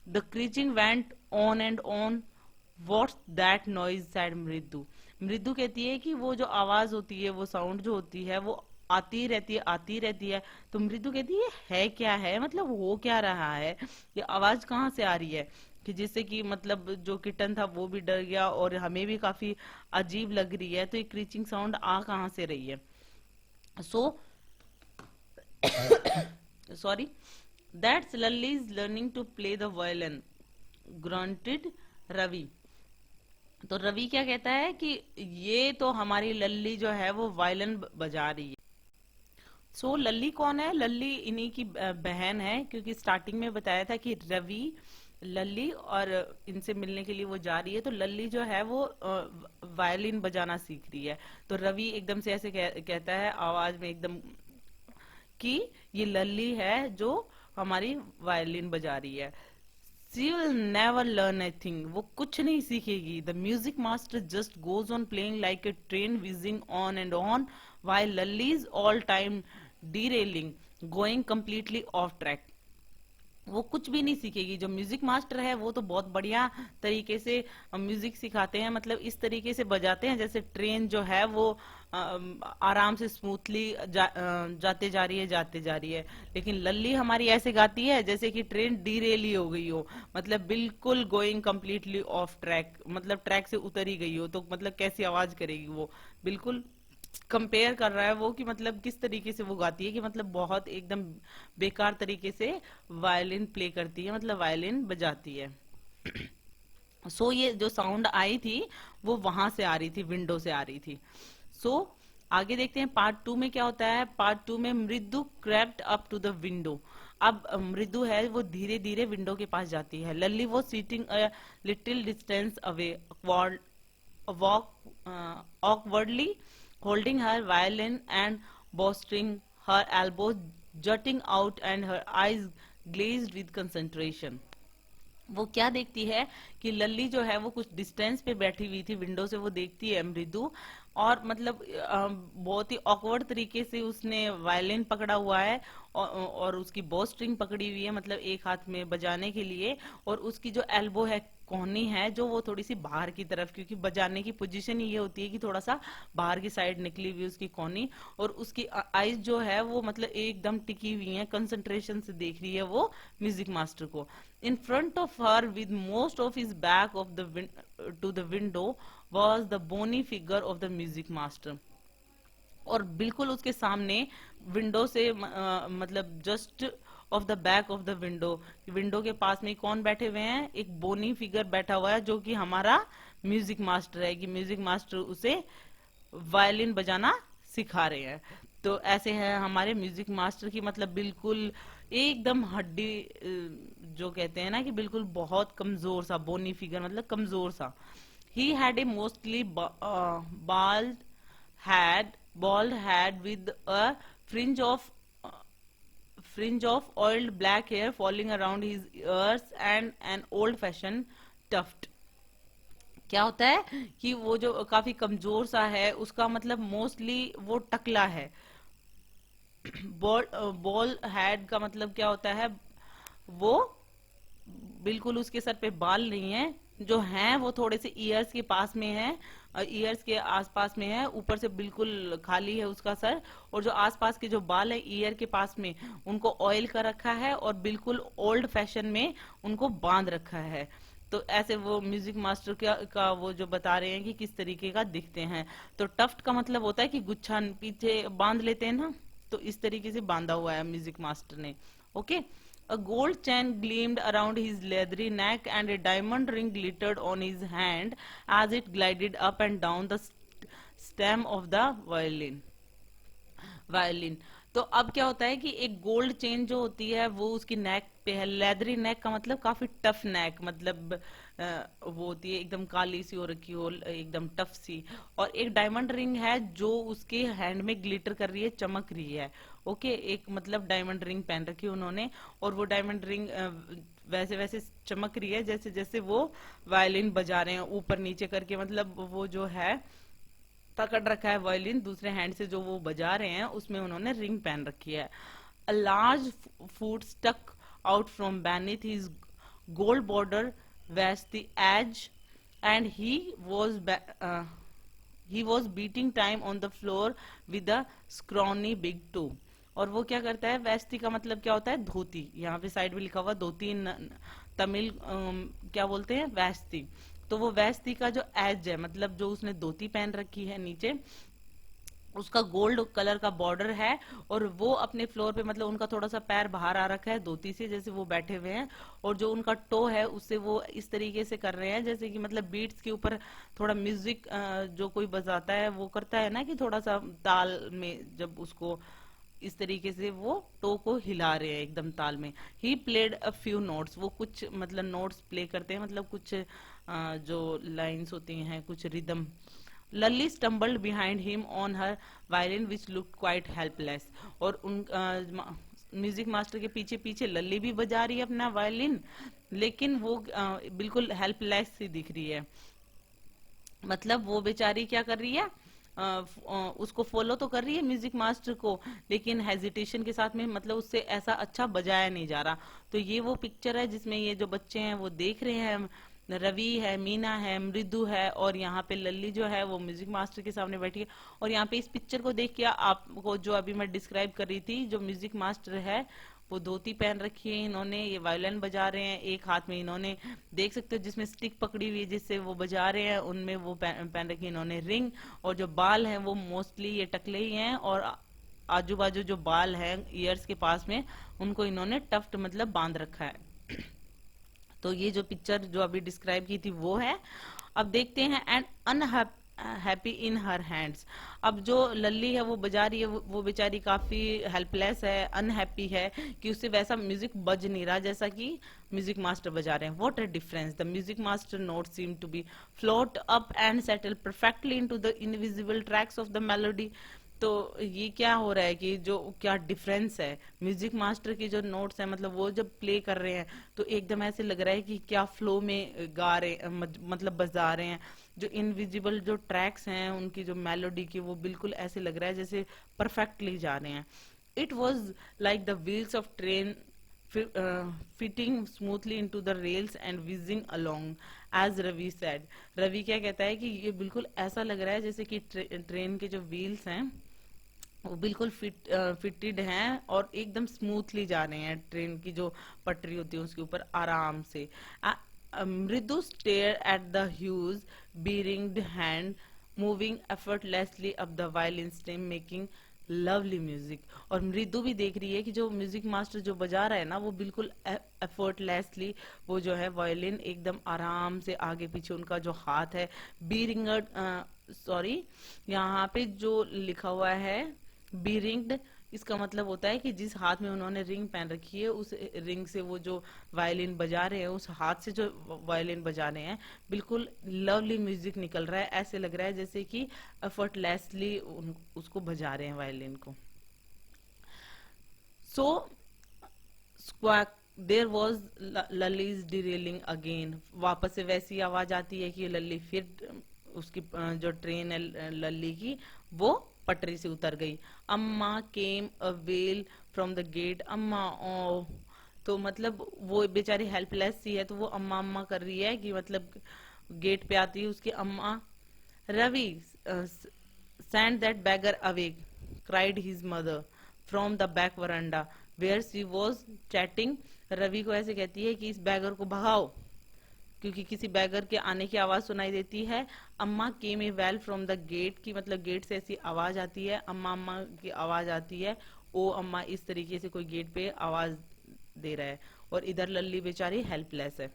the creaking went on and on. What's that noise, said Mridu. Mridu कहती है कि वो जो आवाज होती है, वो साउंड जो होती है, वो आती रहती है, आती रहती है. तो मृदु कहती है क्या है, मतलब हो क्या रहा है, ये आवाज कहाँ से आ रही है, कि जिससे कि मतलब जो किटन था वो भी डर गया और हमें भी काफी अजीब लग रही है. तो ये क्रीचिंग साउंड आ कहाँ से रही है. So sorry, that's Lalli is learning to play the violin, grunted Ravi. तो रवि क्या कहता है कि ये तो हमारी लल्ली जो है वो वायलिन बजा रही है. सो लल्ली कौन है, लल्ली इन्हीं की बहन है, क्योंकि स्टार्टिंग में बताया था कि रवि, लल्ली और इनसे मिलने के लिए वो जा रही है. तो लल्ली जो है वो वायलिन बजाना सीख रही है. तो रवि एकदम से ऐसे कहता है आवाज में एकदम कि ये लल्ली है जो हमारी वायलिन बजा रही है. She will never learn anything. वो कुछ नहीं सीखेगी. The music master just goes on playing like a train whizzing on and on while Lully is all time derailing, going completely off track. वो कुछ भी नहीं सीखेगी. जो म्यूजिक मास्टर है वो तो बहुत बढ़िया तरीके से म्यूजिक सिखाते हैं, मतलब इस तरीके से बजाते हैं जैसे ट्रेन जो है वो आराम से स्मूथली जाते जा रही है, जाते जा रही है. लेकिन लल्ली हमारी ऐसे गाती है जैसे कि ट्रेन डीरेली हो गई हो, मतलब बिल्कुल गोइंग कंप्लीटली ऑफ ट्रैक, मतलब ट्रैक से उतर ही गई हो. तो मतलब कैसी आवाज करेगी वो, बिल्कुल कंपेयर कर रहा है वो कि मतलब किस तरीके से वो गाती है, कि मतलब बहुत एकदम बेकार तरीके से वायलिन प्ले करती है, मतलब वायलिन बजाती है. सो ये जो साउंड आई थी वो वहां से आ रही थी, विंडो से आ रही थी. सो आगे देखते हैं पार्ट 2 में क्या होता है. पार्ट 2 में Mridu crept up to the window. अब मृदु है वो धीरे धीरे विंडो के पास जाती है. लल्ली वो sitting a little distance away, walk awkwardly holding her violin and bowstring, her elbows jutting out and her eyes glazed with concentration. वो क्या देखती है कि लल्ली जो है वो कुछ डिस्टेंस पे बैठी हुई थी, विंडो से वो देखती है मृदु, और मतलब बहुत ही ऑकवर्ड तरीके से उसने वायलिन पकड़ा हुआ है और उसकी बो स्ट्रिंग पकड़ी हुई है, मतलब एक हाथ में बजाने के लिए, और उसकी जो एल्बो है, कोहनी है, जो वो थोड़ी सी बाहर की तरफ, क्योंकि बजाने की पोजीशन ये होती है कि थोड़ा सा बाहर की साइड निकली हुई उसकी कोहनी, और उसकी आईज जो है वो मतलब एकदम टिकी हुई है, कंसंट्रेशन से देख रही है वो म्यूजिक मास्टर को. In front of her, with most of his back of to the window, was the bony figure of the music master. और बिल्कुल उसके सामने विंडो से मतलब just of the back of the window, window के पास में कौन बैठे हुए हैं, एक बोनी फिगर बैठा हुआ है जो कि हमारा म्यूजिक मास्टर है, कि म्यूजिक मास्टर उसे वायलिन बजाना सिखा रहे हैं. तो ऐसे है हमारे म्यूजिक मास्टर की, मतलब बिल्कुल एकदम हड्डी, जो कहते हैं ना कि बिल्कुल बहुत कमजोर सा, बोनी फिगर मतलब कमजोर सा. He had a mostly bald head with a fringe of oiled black hair falling around his ears and an old fashioned tuft. क्या होता है कि वो जो काफी कमजोर सा है, उसका मतलब मोस्टली वो टकला है. बॉल हेड का मतलब क्या होता है, वो बिल्कुल उसके सर पे बाल नहीं है, जो हैं वो थोड़े से ईयर्स के पास में है, ईयर्स के आसपास में है, ऊपर से बिल्कुल खाली है उसका सर, और जो आसपास के जो बाल है ईयर के पास में, उनको ऑयल कर रखा है और बिल्कुल ओल्ड फैशन में उनको बांध रखा है. तो ऐसे वो म्यूजिक मास्टर का वो जो बता रहे हैं कि किस तरीके का दिखते हैं. तो टफ्ट का मतलब होता है कि गुच्छा पीछे बांध लेते हैं ना, तो इस तरीके से बांधा हुआ है म्यूजिक मास्टर ने. Okay. A gold chain gleamed around his leathery neck and a diamond ring glittered on his hand as it glided up and down the stem of the violin. तो अब क्या होता है कि एक गोल्ड चेन जो होती है वो उसकी नेक पे है. लेदरी नेक का मतलब काफी टफ नेक, मतलब वो होती है एकदम काली सी हो रखी हो, एकदम टफ सी, और एक डायमंड रिंग है जो उसके हैंड में ग्लिटर कर रही है, चमक रही है. ओके. एक मतलब डायमंड रिंग पहन रखी है उन्होंने, और वो डायमंड रिंग वैसे वैसे चमक रही है जैसे जैसे वो वायलिन बजा रहे हैं, ऊपर नीचे करके, मतलब वो जो है पकड़ रखा है वायलिन दूसरे हैंड से, जो वो बजा रहे हैं उसमें उन्होंने रिंग पहन रखी है. A large foot stuck out from beneath his gold border was the edge, and he was beating time on the floor with a scrawny big toe. और वो क्या करता है, वेस्टी का मतलब क्या होता है, धोती, यहाँ पे साइड में लिखा हुआ धोती, तमिल क्या बोलते हैं, वेस्टी। तो वो वेस्टी का जो एज है, मतलब जो उसने धोती पहन रखी है नीचे, उसका गोल्ड कलर का बॉर्डर है, और वो अपने फ्लोर पे, मतलब उनका थोड़ा सा पैर बाहर आ रखा है धोती से, जैसे वो बैठे हुए हैं, और जो उनका टो है उससे वो इस तरीके से कर रहे हैं जैसे कि मतलब बीट्स के ऊपर थोड़ा म्यूजिक जो कोई बजाता है वो करता है ना, कि थोड़ा सा ताल में जब उसको इस तरीके से वो टो को हिला रहे हैं एकदम ताल में। He played a few notes, वो कुछ मतलब नोट्स प्ले करते हैं, मतलब कुछ जो लाइंस होती हैं, कुछ rhythm. Lalli stumbled behind him on her violin which looked quite helpless, और उन म्यूजिक मास्टर के पीछे पीछे लल्ली भी बजा रही है अपना वायलिन, लेकिन वो बिल्कुल हेल्पलेस सी दिख रही है। मतलब वो बेचारी क्या कर रही है, उसको फॉलो तो कर रही है म्यूजिक मास्टर को, लेकिन हेजिटेशन के साथ में, मतलब उससे ऐसा अच्छा बजाया नहीं जा रहा। तो ये वो पिक्चर है जिसमें ये जो बच्चे हैं वो देख रहे हैं, रवि है, मीना है, मृदु है, और यहाँ पे लल्ली जो है वो म्यूजिक मास्टर के सामने बैठी है। और यहाँ पे इस पिक्चर को देख के आपको जो अभी मैं डिस्क्राइब कर रही थी, जो म्यूजिक मास्टर है वो धोती पहन रखी है इन्होंने, ये वायलिन बजा रहे हैं, एक हाथ में इन्होंने देख सकते हो जिसमें स्टिक पकड़ी हुई है जिससे वो बजा रहे हैं, उनमें वो पहन रखी है इन्होंने रिंग, और जो बाल हैं वो मोस्टली ये टकले ही हैं, और आजू बाजू जो बाल हैं ईयर्स के पास में उनको इन्होंने टफ्ट मतलब बांध रखा है। तो ये जो पिक्चर जो अभी डिस्क्राइब की थी वो है। अब देखते हैं and unhappy in her hands. अब जो लल्ली है वो बजा रही है, वो बेचारी काफी हेल्पलेस है, अनहैप्पी है कि उससे वैसा म्यूजिक बज नहीं रहा जैसा कि म्यूजिक मास्टर बजा रहे हैं। What a difference, the music master note seem to be float up and settle perfectly into the invisible tracks of the melody. तो ये क्या हो रहा है कि जो क्या डिफरेंस है, म्यूजिक मास्टर की जो नोट्स है, मतलब वो जब प्ले कर रहे हैं तो एकदम ऐसे लग रहा है कि क्या फ्लो में गा रहे, मतलब बजा रहे हैं। जो इनविजिबल जो ट्रैक्स हैं उनकी जो मेलोडी की, वो बिल्कुल ऐसे लग रहा है जैसे परफेक्टली जा रहे हैं। It was like the wheels of train fitting smoothly into the rails and whizzing along, as Ravi said. Ravi क्या कहता है कि ये बिल्कुल ऐसा लग रहा है जैसे कि ट्रेन के जो व्हील्स हैं वो बिल्कुल फिटेड हैं और एकदम स्मूथली जा रहे हैं, ट्रेन की जो पटरी होती है उसके ऊपर आराम से। मृदु stare at the huge beringed hand moving effortlessly up the violin stem making lovely music. और मृदु भी देख रही है कि जो म्यूजिक मास्टर जो बजा रहा है ना वो बिल्कुल एफर्टलेसली वो जो है वायलिन एकदम आराम से आगे पीछे उनका जो हाथ है, बीरिंगड सॉरी यहाँ पे जो लिखा हुआ है बीरिंग्ड, इसका मतलब होता है कि जिस हाथ में उन्होंने रिंग पहन रखी है उस रिंग से वो जो वायलिन बजा रहे हैं, उस हाथ से जो वायलिन बजा रहे हैं, बिल्कुल लवली म्यूजिक निकल रहा है, ऐसे लग रहा है जैसे कि एफर्टलेसली उसको बजा रहे हैं वायलिन को। सो स्क्वैक देर वॉज ललीज डिरेलिंग अगेन, वापस से वैसी आवाज आती है कि लल्ली फिर उसकी जो ट्रेन है लल्ली की वो पटरी से उतर गई। Amma came a wail from the gate, Amma oh. तो मतलब वो बेचारी हेल्पलेस सी है तो वो अम्मा अम्मा कर रही है कि मतलब गेट पे आती है उसकी अम्मा। Ravi send that beggar away, cried his mother from the back verandah where she was chatting. Ravi को ऐसे कहती है कि इस बैगर को भगाओ, क्योंकि किसी बैगर के आने की आवाज सुनाई देती है। अम्मा केम ए वेल फ्रॉम द गेट, की मतलब गेट से ऐसी आवाज आती है, अम्मा अम्मा की आवाज आती है, ओ अम्मा, इस तरीके से कोई गेट पे आवाज दे रहा है, और इधर लल्ली बेचारी हेल्पलेस है।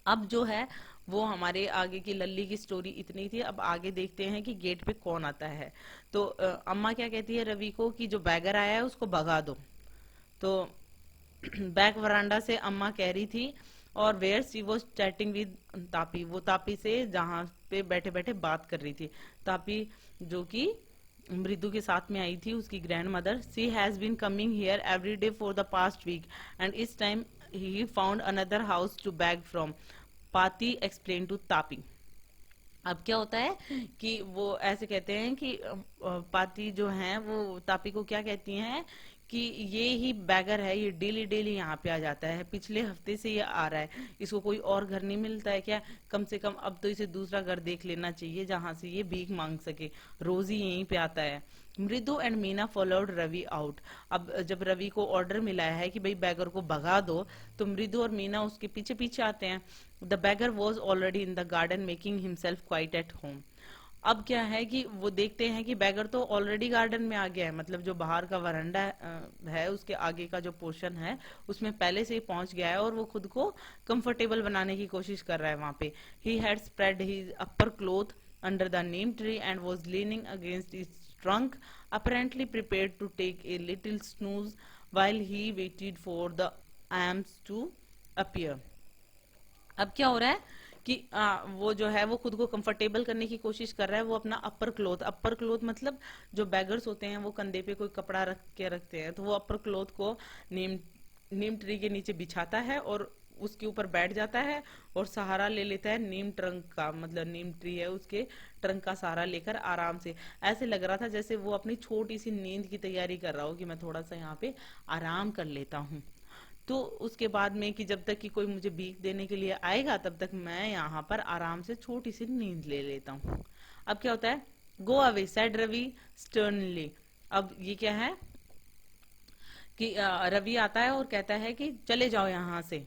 अब जो है वो हमारे आगे की लल्ली की स्टोरी इतनी थी। अब आगे देखते हैं कि गेट पे कौन आता है। तो अम्मा क्या कहती है रवि को कि जो बैगर आया है उसको भगा दो। तो बैक वरांडा से अम्मा कह रही थी, और where she was chatting with Tapi, वो तापी से जहां पे बैठे बैठे बात कर रही थी। तापी जो कि मृदु के साथ में आई थी, उसकी grandmother. She has been coming here every day for the past week and this time he found another house to beg from, Paati explain to Tapi. अब क्या होता है कि वो ऐसे कहते हैं कि पाती जो हैं वो तापी को क्या कहती हैं कि ये ही बैगर है, ये डेली डेली यहाँ पे आ जाता है, पिछले हफ्ते से ये आ रहा है, इसको कोई और घर नहीं मिलता है क्या? कम से कम अब तो इसे दूसरा घर देख लेना चाहिए जहां से ये भीख मांग सके, रोज ही यहीं पे आता है। Mridu and Meena followed Ravi out. अब जब रवि को ऑर्डर मिला है कि भाई बैगर को भगा दो, तो मृदु और मीना उसके पीछे पीछे आते हैं। The beggar was already in the garden making himself quite at home. अब क्या है कि वो देखते हैं कि बैगर तो ऑलरेडी गार्डन में आ गया है, मतलब जो बाहर का वरांडा है उसके आगे का जो पोर्शन है उसमें पहले से ही पहुंच गया है और वो खुद को कंफर्टेबल बनाने की कोशिश कर रहा है वहां पे। He had spread his upper cloth under the Neem tree and was leaning against it's trunk, apparently prepared to take a little snooze while he waited for the ants to appear. अब क्या हो रहा है कि वो जो है वो खुद को कंफर्टेबल करने की कोशिश कर रहा है। वो अपना अपर क्लोथ मतलब जो बैगर्स होते हैं वो कंधे पे कोई कपड़ा रख के रखते हैं, तो वो अपर क्लोथ को नीम नीम ट्री के नीचे बिछाता है और उसके ऊपर बैठ जाता है और सहारा ले लेता है नीम ट्रंक का, मतलब नीम ट्री है उसके ट्रंक का सहारा लेकर आराम से। ऐसे लग रहा था जैसे वो अपनी छोटी सी नींद की तैयारी कर रहा हो कि मैं थोड़ा सा यहाँ पे आराम कर लेता हूँ। तो उसके बाद में कि जब तक कि कोई मुझे भीख देने के लिए आएगा तब तक मैं यहाँ पर आराम से छोटी सी नींद ले लेता हूँ। अब क्या होता है, go away said Ravi sternly. अब ये क्या है कि रवि आता है और कहता है कि चले जाओ यहाँ से।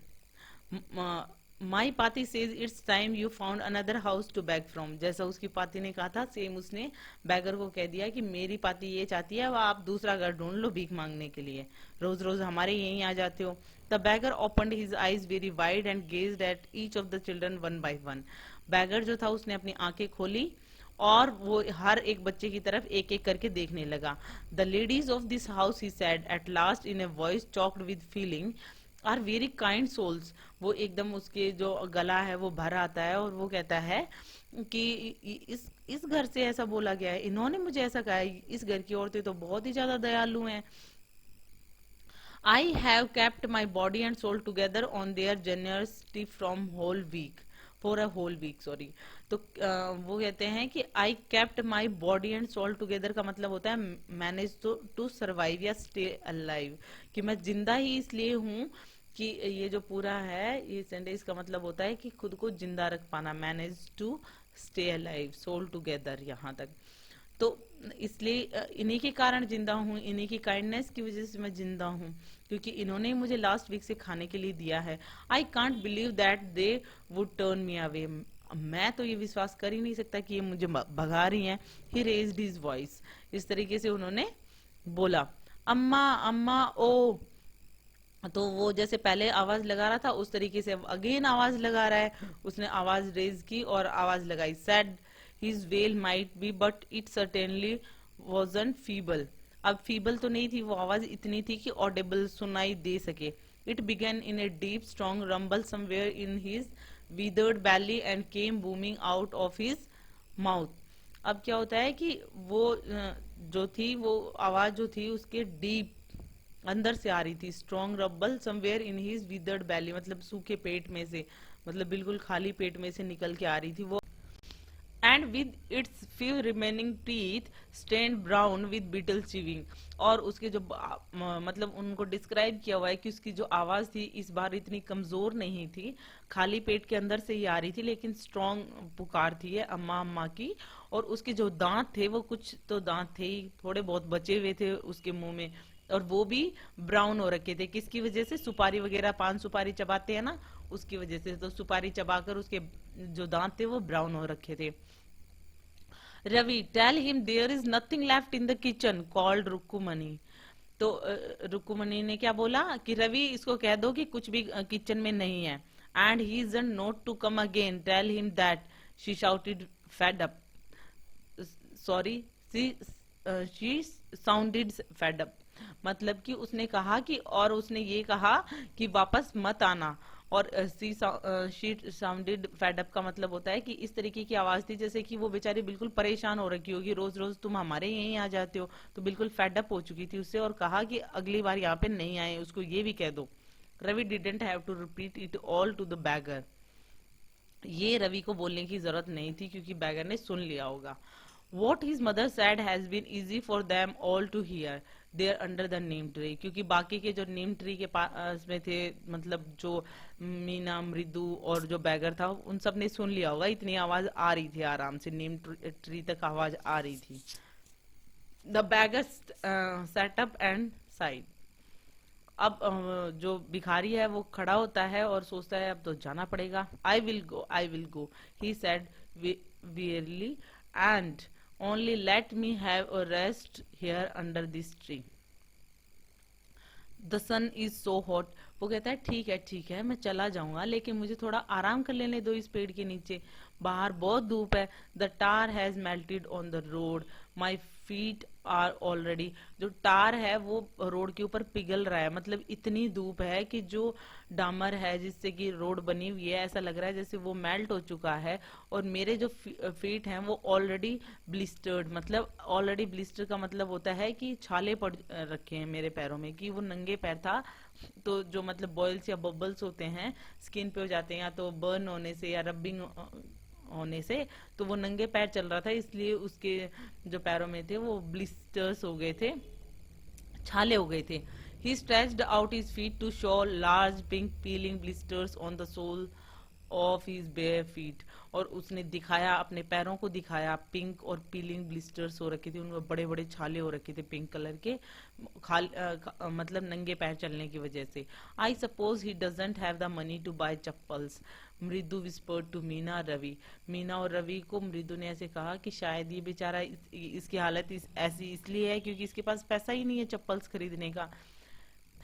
My Paati says it's time you found another house to beg from. जैसा उसकी पाती ने कहा था सेम उसने बैगर को कह दिया कि मेरी पाती ये चाहती है वह आप दूसरा घर ढूंढ लो भीख मांगने के लिए, रोज रोज हमारे यहीं आ जाते हो। The beggar opened his eyes very wide and gazed at each of the children one by one. Beggar जो था उसने अपनी आंखें खोली और वो हर एक बच्चे की तरफ एक एक करके देखने लगा। The ladies of this house he said at last in a voice choked with feeling are very kind souls. वो एकदम उसके जो गला है वो भर आता है और वो कहता है कि इस घर से ऐसा बोला गया है, इन्होंने मुझे ऐसा कहा है, इस घर की औरतें तो बहुत ही ज्यादा दयालु हैं। I have kept my body and soul together on their generosity from whole week for a whole week sorry। तो वो कहते हैं कि आई kept my body and soul together का मतलब होता है मैनेज टू सर्वाइव या स्टे अलाइव, कि मैं जिंदा ही इसलिए हूँ कि ये जो पूरा है ये सेंटेंस का मतलब होता है कि खुद को जिंदा रख पाना, manage to stay alive, soul together यहाँ तक। तो इसलिए इन्हीं के कारण जिंदा हूँ, इन्हीं की काइंडनेस की वजह से मैं जिंदा हूँ, क्योंकि इन्होंने ही मुझे लास्ट वीक से खाने के लिए दिया है। I can't believe that they would turn me away. मैं तो ये विश्वास कर ही नहीं सकता कि ये मुझे भगा रही हैं। ही रेज्ड हिज वॉइस, इस तरीके से उन्होंने बोला, अम्मा अम्मा ओ। तो वो जैसे पहले आवाज लगा रहा था उस तरीके से अगेन आवाज लगा रहा है। उसने आवाज रेज की और आवाज लगाई, said his well might be but it certainly wasn't feeble. अब फीबल तो नहीं थी, वो आवाज इतनी थी कि ऑडिबल, सुनाई दे सके। It began in a deep strong rumble somewhere in his withered belly and came booming out of his mouth. अब क्या होता है कि वो जो थी वो आवाज जो थी उसके डीप अंदर से आ रही थी, strong rumble somewhere in his withered belly मतलब सूखे पेट में से, मतलब बिल्कुल खाली पेट में से निकल के आ रही थी वो। And with its few remaining teeth stained brown with betel chewing. और उसके जो मतलब उनको डिस्क्राइब किया हुआ है कि उसकी जो आवाज थी इस बार इतनी कमजोर नहीं थी, खाली पेट के अंदर से ही आ रही थी, लेकिन स्ट्रॉन्ग पुकार थी ये अम्मा अम्मा की। और उसके जो दांत थे वो कुछ तो दांत थे ही, थोड़े बहुत बचे हुए थे उसके मुंह में, और वो भी ब्राउन हो रखे थे। किसकी वजह से? सुपारी वगैरह, पान सुपारी चबाते हैं ना, उसकी वजह से। तो सुपारी चबाकर उसके जो दांत थे वो ब्राउन हो रखे थे। Ravi, tell him there is nothing left in the kitchen, called Rukkumani. तो रुक्कुमणि ने क्या बोला कि रवि इसको कह दो कि कुछ भी किचन में नहीं है। And he is not to come again, tell him that, she shouted fed up, sorry she sounded fed up. मतलब कि उसने कहा कि, और उसने ये कहा कि वापस मत आना। और शी साउंडेड फेड अप का मतलब होता है कि इस तरीके की आवाज थी जैसे कि वो बेचारी बिल्कुल परेशान हो रखी होगी, रोज रोज तुम हमारे यहीं आ जाते हो, तो बिल्कुल फेड अप हो चुकी थी उससे, और कहा कि अगली बार यहाँ पे नहीं आए, उसको ये भी कह दो। Ravi didn't have to repeat it all to the beggar. ये रवि को बोलने की जरूरत नहीं थी क्योंकि बैगर ने सुन लिया होगा। What his mother said has been easy for them all to hear. They are under the neem tree. क्योंकि बाकी के जो नीम ट्री के पास में थे, मतलब जो मीना, मृदु और जो बैगर था, उन सब ने सुन लिया होगा, इतनी आवाज आ रही थी आराम से, नीम ट्री तक आवाज आ रही थी. The bagger set up and side. अब जो भिखारी है वो खड़ा होता है और सोचता है अब तो जाना पड़ेगा. I will go, he said wearily, and only let me have a rest here under this tree. The sun is so hot. वो कहता है ठीक है मैं चला जाऊंगा, लेकिन मुझे थोड़ा आराम कर लेने दो इस पेड़ के नीचे. बाहर बहुत धूप है. The tar has melted on the road, my feet are already. जो टार है वो रोड के ऊपर पिघल रहा है, मतलब इतनी धूप है कि जो डामर है जिससे कि रोड बनी हुई है, ऐसा लग रहा है जैसे वो मेल्ट हो चुका है. और मेरे जो फीट हैं वो ऑलरेडी ब्लिस्टर्ड, मतलब ऑलरेडी ब्लिस्टर का मतलब होता है कि छाले पड़ रखे हैं मेरे पैरों में, कि वो नंगे पैर था. तो जो मतलब बॉयल्स या बबल्स होते हैं स्किन पे हो जाते हैं, या तो बर्न होने से या रबिंग होने से, तो वो नंगे पैर चल रहा था, इसलिए उसके जो पैरों में थे वो ब्लिस्टर्स हो गए थे, छाले हो गए थे. He stretched out his feet to show large pink peeling blisters on the sole of his bare feet. और उसने दिखाया, अपने पैरों को दिखाया, पिंक और पीलिंग ब्लिस्टर्स हो रखे थे, उनमें बड़े बड़े छाले हो रखे थे पिंक कलर के, मतलब नंगे पैर चलने की वजह से. I suppose he doesn't have the money to buy chappals, Mridu whispered to Meena Ravi. Meena और रवि को मृदु ने ऐसे कहा कि शायद ये बेचारा इसकी हालत ऐसी इसलिए है क्योंकि इसके पास पैसा ही नहीं है चप्पल्स खरीदने का.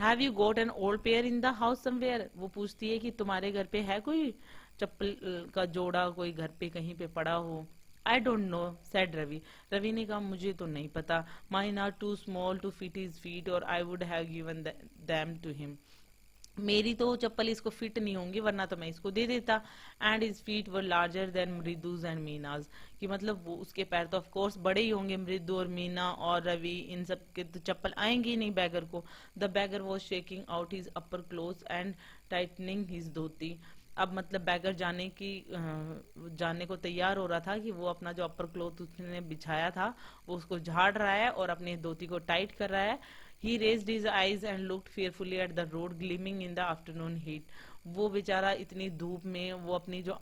Have you got an old pair in the house somewhere. वो पूछती है कि तुम्हारे घर पे है कोई चप्पल का जोड़ा, कोई घर पे कहीं पे पड़ा हो. I don't know said Ravi. Ravi ने कहा मुझे तो नहीं पता. Mine are too small to fit his feet और I would have given them to him. मेरी तो चप्पल इसको फिट नहीं होंगी, वरना तो मैं इसको दे देता. And his feet were larger than Mridu's and Meena's. कि मतलब वो उसके पैर तो ऑफ कोर्स बड़े ही होंगे, मृदु और मीना और रवि इन सब के तो चप्पल आएंगी ही नहीं बैगर को. The beggar was shaking out his upper cloth and tightening his dhoti. अब मतलब बैगर जाने को तैयार हो रहा था कि वो अपना जो अपर क्लोथ उसने बिछाया था वो उसको झाड़ रहा है और अपनी धोती को टाइट कर रहा है. He raised his eyes and looked fearfully at the road gleaming in the afternoon heat. वो बेचारा इतनी धूप में वो अपनी जो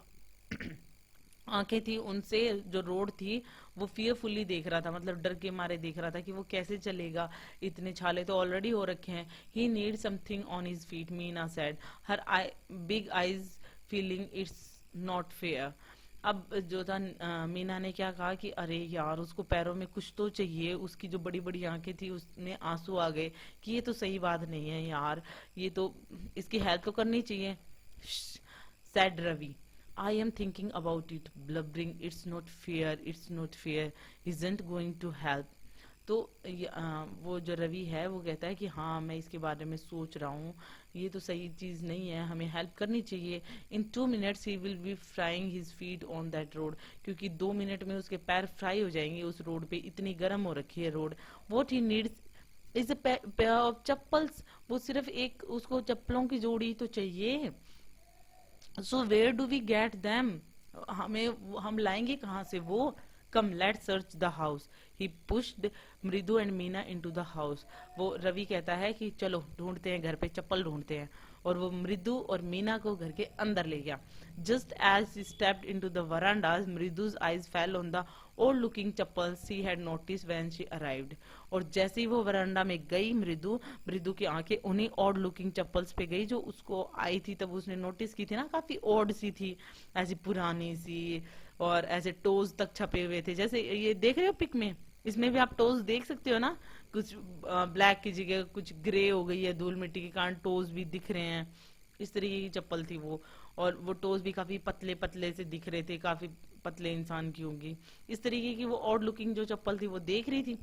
आंखें थी उनसे जो रोड थी वो फियरफुली देख रहा था, मतलब डर के मारे देख रहा था कि वो कैसे चलेगा, इतने छाले तो ऑलरेडी हो रखे हैं. He needs something on his feet, Meena said, her big eyes feeling it's not fair. अब जो था मीना ने क्या कहा कि अरे यार उसको पैरों में कुछ तो चाहिए, उसकी जो बड़ी बड़ी आंखें थी उसमें आंसू आ गए कि ये तो सही बात नहीं है यार, ये तो इसकी हेल्प तो करनी चाहिए. Said Ravi. I am thinking about it, blubbering it's not fair, isn't going to help. तो वो जो रवि है वो कहता है कि हाँ मैं इसके बारे में सोच रहा हूँ, ये तो सही चीज नहीं है, हमें हेल्प करनी चाहिए. इन 2 minutes he will be frying his feet on that road. क्योंकि 2 मिनट में उसके पैर फ्राई हो जाएंगे उस रोड पे, इतनी गर्म हो रखी है road. What he needs is a pair of chappals. वो सिर्फ एक उसको चप्पलों की जोड़ी तो चाहिए. So where do we get them. हम लाएंगे कहाँ से वो. Come let's search the house. He pushed Mridu and Meena into the house. वो रवि कहता है कि चलो ढूंढते हैं, घर पे चप्पल ढूंढते हैं, और वो मृदु और मीना को घर के अंदर ले गया. Just as he stepped into the verandahs Mridu's eyes fell on the old looking chappals she had notice when she arrived. और जैसे ही वो वरांडा में गई मृदु की आंखें उन्हीं ऑड लुकिंग चप्पल्स पे गई जो उसको आई थी तब उसने नोटिस की थी ना, काफी ऑड सी थी, ऐसी पुरानी सी, और ऐसे टोज तक छपे हुए थे. जैसे ये देख रहे हो पिक में, इसमें भी आप टोज देख सकते हो ना, कुछ ब्लैक की जगह कुछ ग्रे हो गई है धूल मिट्टी के कारण, टोज भी दिख रहे हैं. इस तरीके की चप्पल थी वो, और वो टोज भी काफी पतले पतले से दिख रहे थे, काफी पतले इंसान की होंगी. इस तरीके की वो ऑड लुकिंग जो चप्पल थी वो देख रही थी.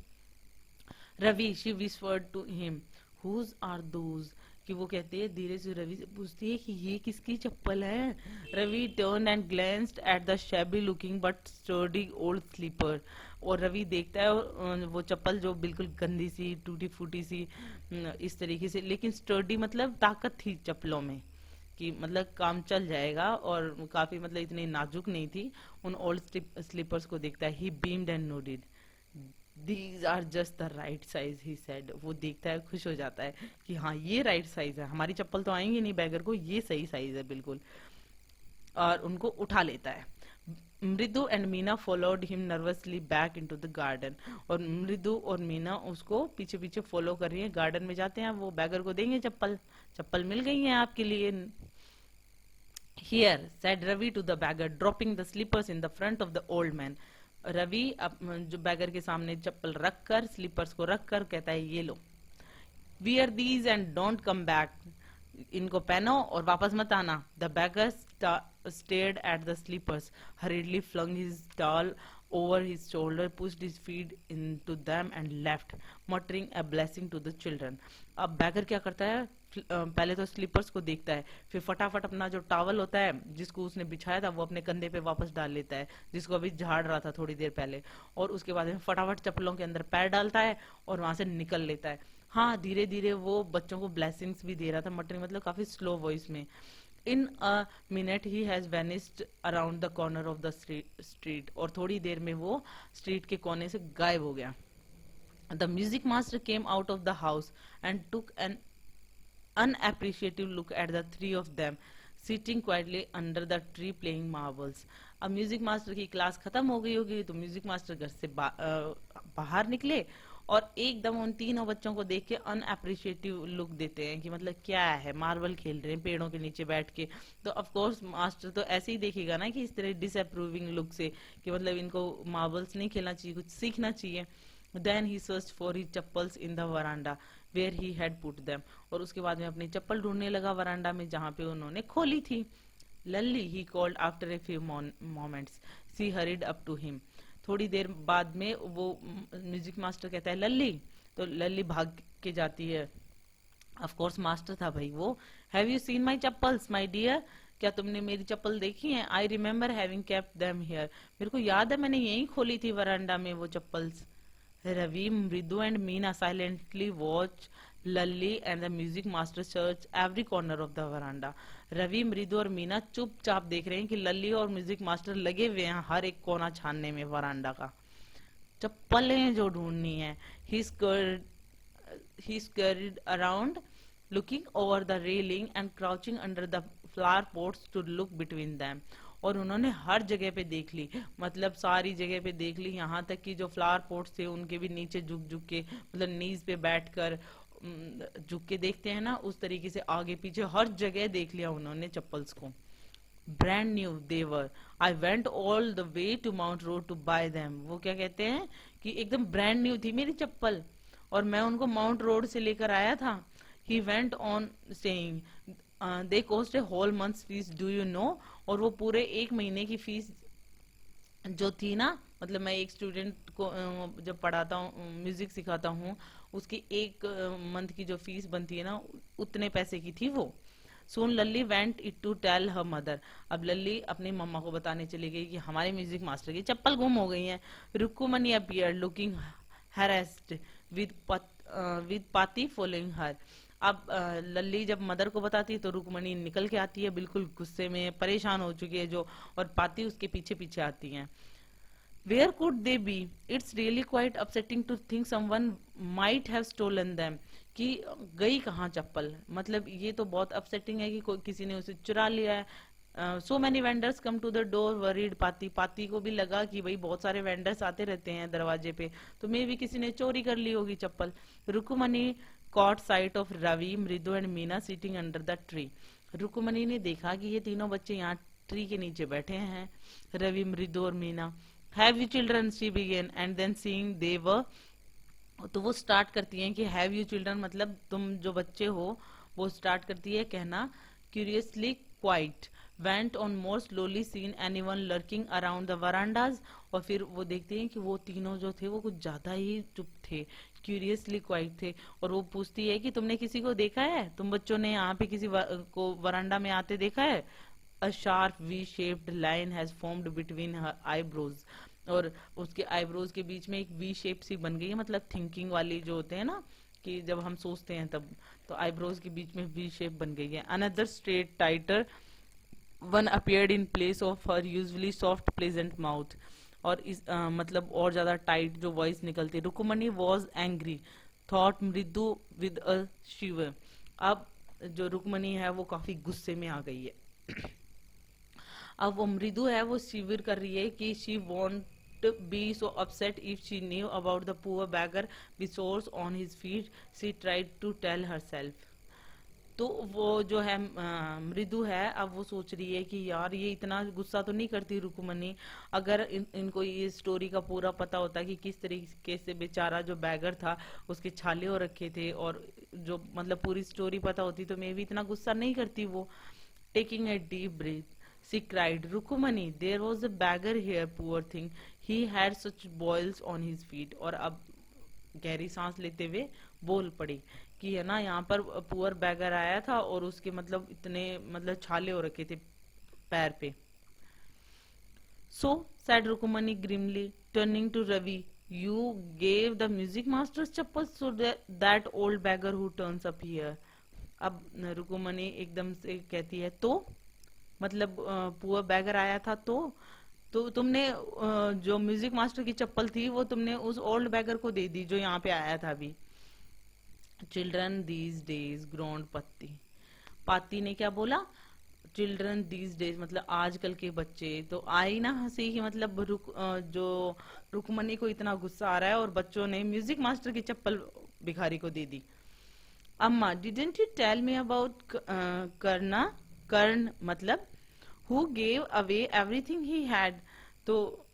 Ravi, she whispered to him, whose are those. कि वो कहते हैं, धीरे से रवि से पूछती है कि ये किसकी चप्पल है. Ravi turn and glanced at the shabby looking but sturdy old slipper. और रवि देखता है वो चप्पल जो बिल्कुल गंदी सी टूटी फूटी सी इस तरीके से, लेकिन स्टर्डी मतलब ताकत थी चप्पलों में, कि मतलब काम चल जाएगा, और काफी मतलब इतनी नाजुक नहीं थी। उन ओल्ड स्लीपर्स को देखता है, he beamed and nodded, these are just the right size, he said. वो देखता है, खुश हो जाता है कि हाँ ये राइट साइज है, हमारी चप्पल तो आएंगी नहीं बैगर को, ये सही साइज है बिल्कुल, और उनको उठा लेता है। Mridu and Meena followed him nervously back into the garden, और मृदु और मीना उसको पीछे पीछे फॉलो कर रही है, गार्डन में जाते हैं, वो बैगर को देंगे चप्पल, चप्पल मिल गई है आपके लिए। Here, said Ravi to the beggar, dropping the slippers in the front of the old man. Ravi जो बैगर के सामने चप्पल रखकर, स्लीपर्स को रखकर कहता है, ये लो, wear these and don't come back. इनको पहनो और वापस मत आना. The beggar stared at the slippers, hurriedly flung his towel over his shoulder, pushed his feet into them and left, muttering a blessing to the children. अब bagger क्या करता है, पहले तो स्लीपर्स को देखता है, फिर फटाफट अपना जो टॉवल होता है जिसको उसने बिछाया था वो अपने कंधे पे वापस डाल लेता है, जिसको अभी झाड़ रहा था थोड़ी देर पहले, और उसके बाद में फटाफट चप्पलों के अंदर पैर डालता है और वहां से निकल लेता है. हाँ, धीरे धीरे वो बच्चों को ब्लेसिंग्स भी दे रहा था, मटरिंग मतलब काफी स्लो वॉइस में. In a minute he has vanished around the corner of the street, और थोड़ी देर में वो स्ट्रीट के कोने से गायब हो गया. The music master came out of the house and took an unappreciative look at the three of them sitting quietly under the tree playing marbles. अब म्यूजिक मास्टर की क्लास खत्म हो गई होगी तो म्यूजिक मास्टर घर से बाहर निकले और एकदम उन तीनों बच्चों को देख के अनएप्रिशिएटिव लुक देते हैं कि मतलब क्या है, मार्बल खेल रहे हैं पेड़ों के नीचे बैठ के. तो ऑफ कोर्स मास्टर तो ऐसे ही देखेगा ना कि इस तरह डिसअप्रूविंग लुक से कि मतलब इनको मार्बल्स नहीं खेलना चाहिए, कुछ सीखना चाहिए. Then he searched for his chappals in the veranda where he had put them. और उसके बाद में अपनी चप्पल ढूंढने लगा वरांडा में जहाँ पे उन्होंने खोली थी. लल्ली, he called after a few moments. She hurried up to him. थोड़ी देर बाद में वो म्यूजिक मास्टर कहता है लल्ली, तो लल्ली भाग के जाती है. ऑफ कोर्स मास्टर था भाई वो. Have you seen my chappals my dear, क्या तुमने मेरी चप्पल देखी है? I remember having kept them here, मेरे को याद है मैंने यहीं खोली थी वरांडा में वो chappals. Ravi, Mridu and Meena silently watch Lalli and the music master search every corner of the veranda. Ravi, मृदु और मीना चुपचाप देख रहे हैं कि लल्ली और म्यूजिक मास्टर लगे हुए हैं हर एक कोना छानने में वरांडा का. चप्पलें जो ढूंढनी है. He scurried around, looking over the railing and crouching under the flower pots to look between them. और उन्होंने हर जगह पे देख ली, मतलब सारी जगह पे देख ली, यहाँ तक कि जो फ्लावर पोट्स थे उनके भी नीचे झुक झुक के, मतलब नीज पे बैठकर झुक के देखते हैं ना, उस तरीके से आगे पीछे हर जगह देख लिया उन्होंने चप्पल्स को. Brand new they were, I went all the way to Mount Road to buy them. वो क्या कहते हैं कि एकदम ब्रांड न्यू थी मेरी चप्पल और मैं उनको माउंट रोड से लेकर आया था. He went on saying, they cost a whole month's fees, do you know. और वो पूरे एक महीने की फीस जो थी ना, मतलब मैं एक स्टूडेंट को जब पढ़ाता हूँ, म्यूजिक सिखाता हूँ, उसकी एक मंथ की जो फीस बनती है ना, उतने पैसे की थी वो. Soon Lalli went it to tell her mother. अब लल्ली अपनी मम्मा को बताने चली गई कि हमारे म्यूजिक मास्टर की चप्पल गुम हो गई है. रुक्कुमनी अपीयर्ड लुकिंग harassed with पाती फॉलोइंग हर. अब लल्ली जब मदर को बताती है तो रुक्मणी निकल के आती है बिल्कुल गुस्से में, परेशान हो चुकी है जो, और पाती उसके पीछे पीछे आती हैं. Where could they be, it's really quite upsetting to think someone might have stolen them. कि गई कहाँ चप्पल, मतलब ये तो बहुत अपसेटिंग है कि कोई किसी ने उसे चुरा लिया है. So many vendors come to the door worried Paati. Paati को भी लगा कि भाई बहुत सारे वेंडर्स आते रहते हैं दरवाजे पे, तो मे भी किसी ने चोरी कर ली होगी चप्पल. रुकुमनी caught sight of Ravi, Mridu and Meena sitting under the tree. रुकुमनी ने देखा कि ये तीनों बच्चे यहाँ ट्री के नीचे बैठे हैं, रवि, मृदु और Meena. Have you children? She began, and then seeing they were, तो वो स्टार्ट करती हैं कि हैव यू चिल्ड्रन मतलब तुम जो बच्चे हो, वो स्टार्ट करती है कहना. Curiously quite went on more slowly seen anyone lurking around the verandahs. और फिर वो देखते हैं कि वो तीनों जो थे वो कुछ ज्यादा ही चुप थे, क्यूरियसली क्वाइट थे. और वो पूछती है कि तुमने किसी को देखा है, तुम बच्चों ने यहाँ पे किसी को वरांडा में आते देखा है? A sharp V shaped line has formed between her eyebrows. और उसके आईब्रोज के बीच में एक वी शेप सी बन गई है, मतलब थिंकिंग वाली जो होते हैं ना, कि जब हम सोचते हैं तब। तो आईब्रोज के बीच में वी शेप बन गई है। Another straight tighter one appeared in place of her usually soft pleasant mouth. और इस मतलब और ज्यादा टाइट जो वॉइस निकलती है। रुकुमनी वॉज एंग्री थॉट मृदु विद अ शिवर। अब जो रुक्मणी है वो काफी गुस्से में आ गई है। अब वो मृदु है वो शिविर कर रही है कि she won't be so upset if she knew about the poor beggar with sores on his feet. She tried to tell herself. तो वो जो है मृदु है, अब वो सोच रही है कि यार ये इतना गुस्सा तो नहीं करती रुकुमनी। अगर इनको ये स्टोरी का पूरा पता होता कि किस तरीके से बेचारा जो बैगर था उसके छाले हो रखे थे, और जो मतलब पूरी स्टोरी पता होती तो मे भी इतना गुस्सा नहीं करती वो। Taking a deep breath she cried, Rukumani there was a beggar here, poor thing, he had such boils on his feet. और अब गहरी सांस लेते हुए बोल पड़ी कि है ना, यहाँ पर पुअर बैगर आया था और उसके मतलब इतने मतलब छाले हो रखे थे पैर पे। So said Rukumani grimly turning to Ravi, you gave the music master chappal so that old beggar who turns up here. अब रुकुमनी एकदम से कहती है तो मतलब पुअर बैगर आया था तो तुमने जो म्यूजिक मास्टर की चप्पल थी वो तुमने उस ओल्ड बैगर को दे दी जो यहाँ पे आया था अभी। चिल्ड्रन दीज डेज ग्रोन्ड पत्ती। पाती ने क्या बोला? चिल्ड्रन दीज डेज मतलब आजकल के बच्चे। तो आई ना हंसी कि मतलब जो रुकमनी को इतना गुस्सा आ रहा है और बच्चों ने म्यूजिक मास्टर की चप्पल भिखारी को दे दी। Amma didn't you tell me about Karna, Karna मतलब who gave away everything he had, तो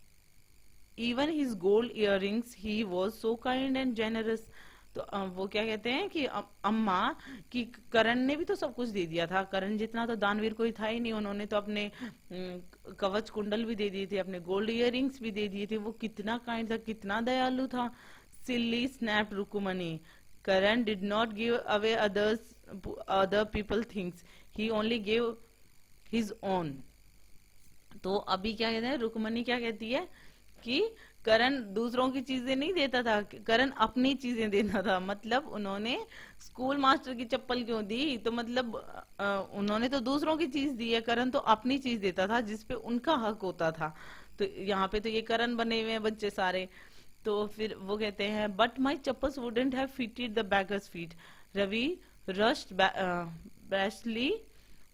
even his gold earrings he was so kind and generous. तो वो क्या कहते हैं कि अम्मा कि करण ने भी तो सब कुछ दे दिया था, करण जितना तो दानवीर कोई था ही नहीं। उन्होंने तो अपने कवच कुंडल भी दे दिए थे, अपने गोल्ड इयररिंग्स भी दे दिए थे। वो कितना काइंड था, कितना दयालु था। Silly snapped Rukumani, Karan did not give away other people things, he only give his own. तो अभी क्या कहते हैं, रुकमनी क्या कहती है कि करण दूसरों की चीजें नहीं देता था, करण अपनी चीजें देता था। मतलब उन्होंने स्कूल मास्टर की चप्पल क्यों दी, तो मतलब उन्होंने तो दूसरों की चीज दी है, करण तो अपनी चीज देता था जिसपे उनका हक होता था। तो यहाँ पे तो ये करण बने हुए हैं बच्चे सारे। तो फिर वो कहते हैं but my chappals wouldn't have fitted the beggar's feet. Ravi rushed bashly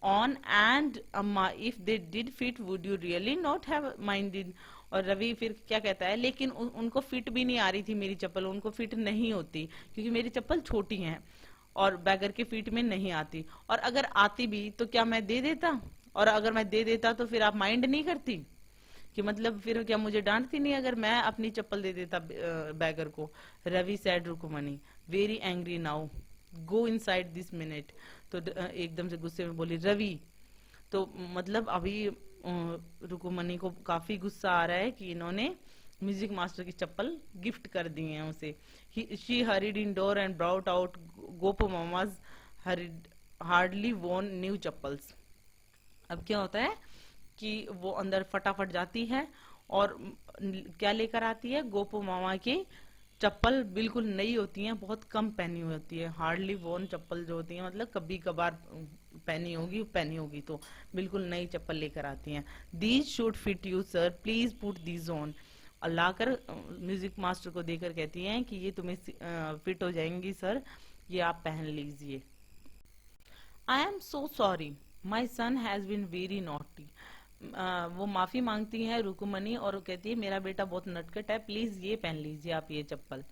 on and amma if they did fit would you really not have minded। और रवि फिर क्या कहता है, लेकिन उनको फिट भी नहीं आ रही थी मेरी चप्पल, उनको फिट नहीं होती क्योंकि मेरी चप्पल छोटी है और बैगर के फीट में नहीं आती। और अगर आती भी तो क्या मैं दे देता, और अगर मैं दे देता तो फिर आप माइंड नहीं करती कि मतलब फिर क्या मुझे डांटती नहीं अगर मैं अपनी चप्पल दे देता बैगर को। Ravi said Rukumani very angry now go inside this minute. तो एकदम से गुस्से में बोली रवि। तो मतलब अभी रुकुमनी को काफी गुस्सा आ रहा है कि इन्होंने म्यूजिक मास्टर की चप्पल गिफ्ट कर दी है उसे। She hurried indoor and brought out Gopu mama's hardly वोन न्यू चप्पल्स। अब क्या होता है कि वो अंदर फटाफट जाती है और क्या लेकर आती है, गोपू मामा की चप्पल बिल्कुल नई होती है, बहुत कम पहनी हुई होती है। हार्डली वोन चप्पल जो होती है मतलब कभी कभार पहनी होगी तो बिल्कुल नई चप्पल लेकर आती हैं। These should fit you sir please put these on. और लाकर म्यूजिक मास्टर को देकर कहती हैं कि ये तुम्हें फिट हो जाएंगी सर, ये आप पहन लीजिए। I am so sorry my son has been very naughty. वो माफी मांगती है रुकुमनी और कहती है मेरा बेटा बहुत नटखट है, प्लीज ये पहन लीजिए आप ये चप्पल।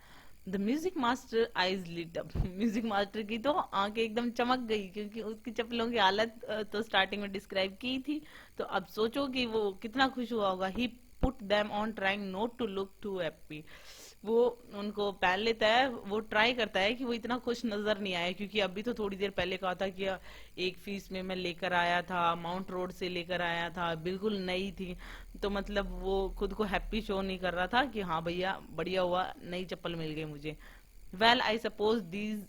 The music master eyes lit up. Music master की तो आंखें एकदम चमक गई क्योंकि उसकी चप्पलों की हालत तो स्टार्टिंग में डिस्क्राइब की थी। तो अब सोचो कि वो कितना खुश हुआ होगा। He put them on trying not to look too happy. वो उनको पहन लेता है, वो ट्राई करता है कि वो इतना खुश नजर नहीं आए क्योंकि अभी तो थोड़ी देर पहले कहा था कि एक फीस में मैं लेकर आया था, माउंट रोड से लेकर आया था, बिल्कुल नई थी। तो मतलब वो खुद को हैप्पी शो नहीं कर रहा था कि हाँ भैया बढ़िया हुआ नई चप्पल मिल गई मुझे। Well I suppose these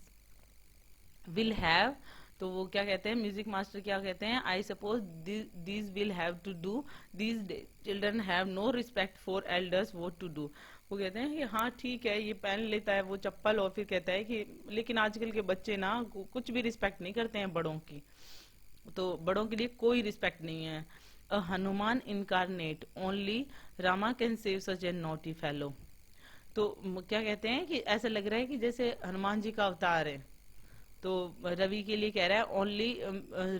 will have. तो वो क्या कहते हैं, म्यूजिक मास्टर क्या कहते हैं, I suppose these will have to do, these children have no respect for elders, what to do. वो कहते हैं कि हाँ ठीक है, ये पहन लेता है वो चप्पल, और फिर कहता है कि लेकिन आजकल के बच्चे ना कुछ भी रिस्पेक्ट नहीं करते हैं बड़ों की, तो बड़ों के लिए कोई रिस्पेक्ट नहीं है। A Hanuman incarnate only Rama can save such a naughty fellow. तो क्या कहते हैं कि ऐसा लग रहा है कि जैसे हनुमान जी का अवतार है। तो रवि के लिए कह रहा है ओनली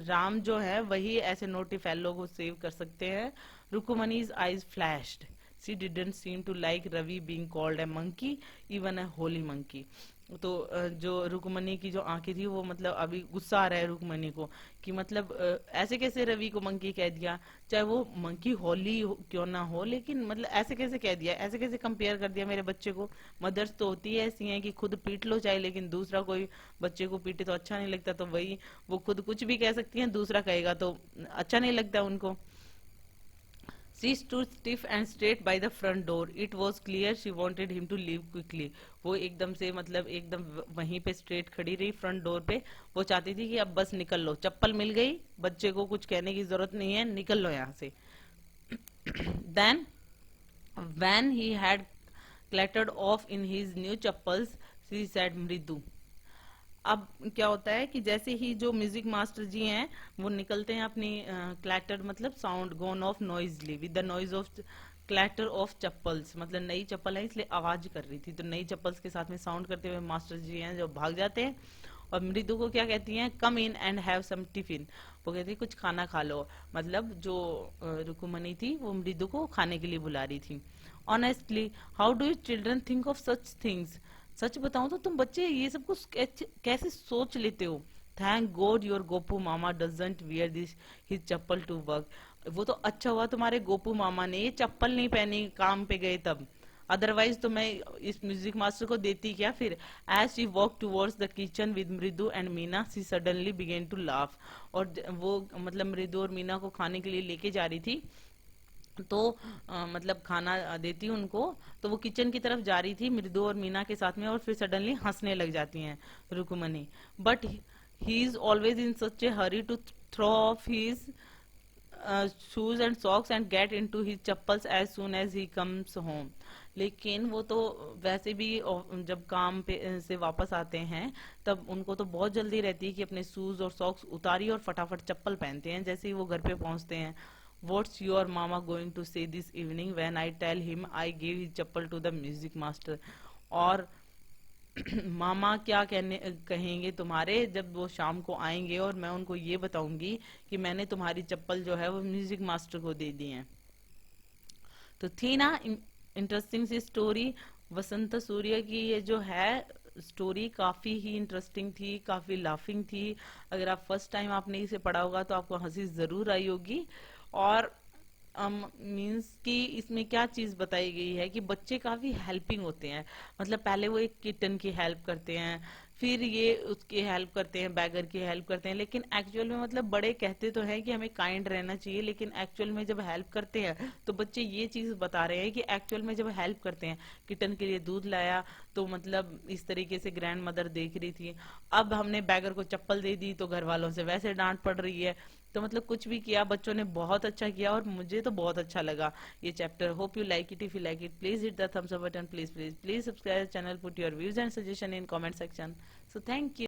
राम जो है वही ऐसे नोटी फेलो को सेव कर सकते हैं। Rukumani's eyes flashed, she didn't seem to like Ravi being called a monkey, even a holy monkey. तो जो रुकमणी की जो आंखें थी वो मतलब अभी गुस्सा आ रहा है रुकमणी को कि मतलब ऐसे कैसे रवि को मंकी कह दिया, चाहे वो मंकी होली क्यों ना हो, लेकिन मतलब ऐसे कैसे कह दिया, ऐसे कैसे कंपेयर कर दिया मेरे बच्चे को। मदर्स तो होती है ऐसी हैं कि खुद पीट लो चाहे, लेकिन दूसरा कोई बच्चे को पीटे तो अच्छा नहीं लगता, तो वही वो खुद कुछ भी कह सकती हैं, दूसरा कहेगा तो अच्छा नहीं लगता उनको। She stood stiff and straight by the front door. It was clear she wanted him to leave quickly. वो एकदम से मतलब एकदम वहीं पे स्ट्रेट खड़ी रही फ्रंट डोर पे। वो चाहती थी कि अब बस निकल लो, चप्पल मिल गई, बच्चे को कुछ कहने की जरूरत नहीं है, निकल लो यहाँ से। Then when he had clattered off in his new chappals, she said मृदु। अब क्या होता है कि जैसे ही जो म्यूजिक मास्टर जी हैं वो निकलते हैं अपनी क्लैटर मतलब sound gone off noisily with the noise of clatter of chappals, मतलब नई चप्पल है इसलिए आवाज कर रही थी, तो नई चप्पल्स के साथ में साउंड करते हुए मास्टर जी हैं जो भाग जाते हैं। और मृदु को क्या कहती हैं, come in and have some tiffin. वो कहती है कुछ खाना खा लो, मतलब जो रुकुमनी थी वो मृदु को खाने के लिए बुला रही थी। Honestly how do you children think of such things. सच बताऊं तो तुम बच्चे ये सब कुछ कैसे सोच लेते हो। Thank God your Gopu mama doesn't wear this his chappal to work. वो तो अच्छा हुआ तुम्हारे गोपू मामा ने ये चप्पल नहीं पहनी काम पे गए तब, अदरवाइज तो मैं इस म्यूजिक मास्टर को देती क्या फिर। As she walk towards the kitchen with Mridu and Meena she suddenly began to laugh. और वो मतलब मृदु और मीना को खाने के लिए लेके जा रही थी, तो मतलब खाना देती उनको, तो वो किचन की तरफ जा रही थी मृदु और मीना के साथ में, और फिर सडनली हंसने लग जाती हैं Rukumani. But he is always in such a hurry to throw off his shoes and socks and get in to his chappals as soon as he comes home. लेकिन वो तो वैसे भी जब काम पे से वापस आते हैं तब उनको तो बहुत जल्दी रहती है कि अपने शूज और सॉक्स उतारी और फटाफट चप्पल पहनते हैं जैसे ही वो घर पे पहुंचते हैं। What's your mama going to say this evening when I tell him I gave his chappal to the music master? और मामा क्या कहेंगे तुम्हारे जब वो शाम को आएंगे और मैं उनको ये बताऊंगी कि मैंने तुम्हारी चप्पल जो है वो म्यूजिक मास्टर को दे दी है। तो थी ना इंटरेस्टिंग सी स्टोरी। वसंत सूर्य की ये जो है स्टोरी काफी ही इंटरेस्टिंग थी, काफी लाफिंग थी। अगर आप फर्स्ट टाइम आपने इसे पढ़ा होगा तो आपको हंसी जरूर आई होगी। और मीन्स कि इसमें क्या चीज बताई गई है कि बच्चे काफी हेल्पिंग होते हैं। मतलब पहले वो एक किटन की हेल्प करते हैं, फिर ये उसकी हेल्प करते हैं, बैगर की हेल्प करते हैं, लेकिन एक्चुअल में मतलब बड़े कहते तो हैं कि हमें काइंड रहना चाहिए, लेकिन एक्चुअल में जब हेल्प करते हैं तो बच्चे ये चीज बता रहे हैं कि एक्चुअल में जब हेल्प करते हैं, किटन के लिए दूध लाया तो मतलब इस तरीके से ग्रैंड मदर देख रही थी, अब हमने बैगर को चप्पल दे दी तो घर वालों से वैसे डांट पड़ रही है। तो मतलब कुछ भी किया, बच्चों ने बहुत अच्छा किया और मुझे तो बहुत अच्छा लगा ये chapter. Hope you like it. If you like it please hit the thumbs up button, please please please subscribe channel, put your views and suggestion in comment section. So thank you.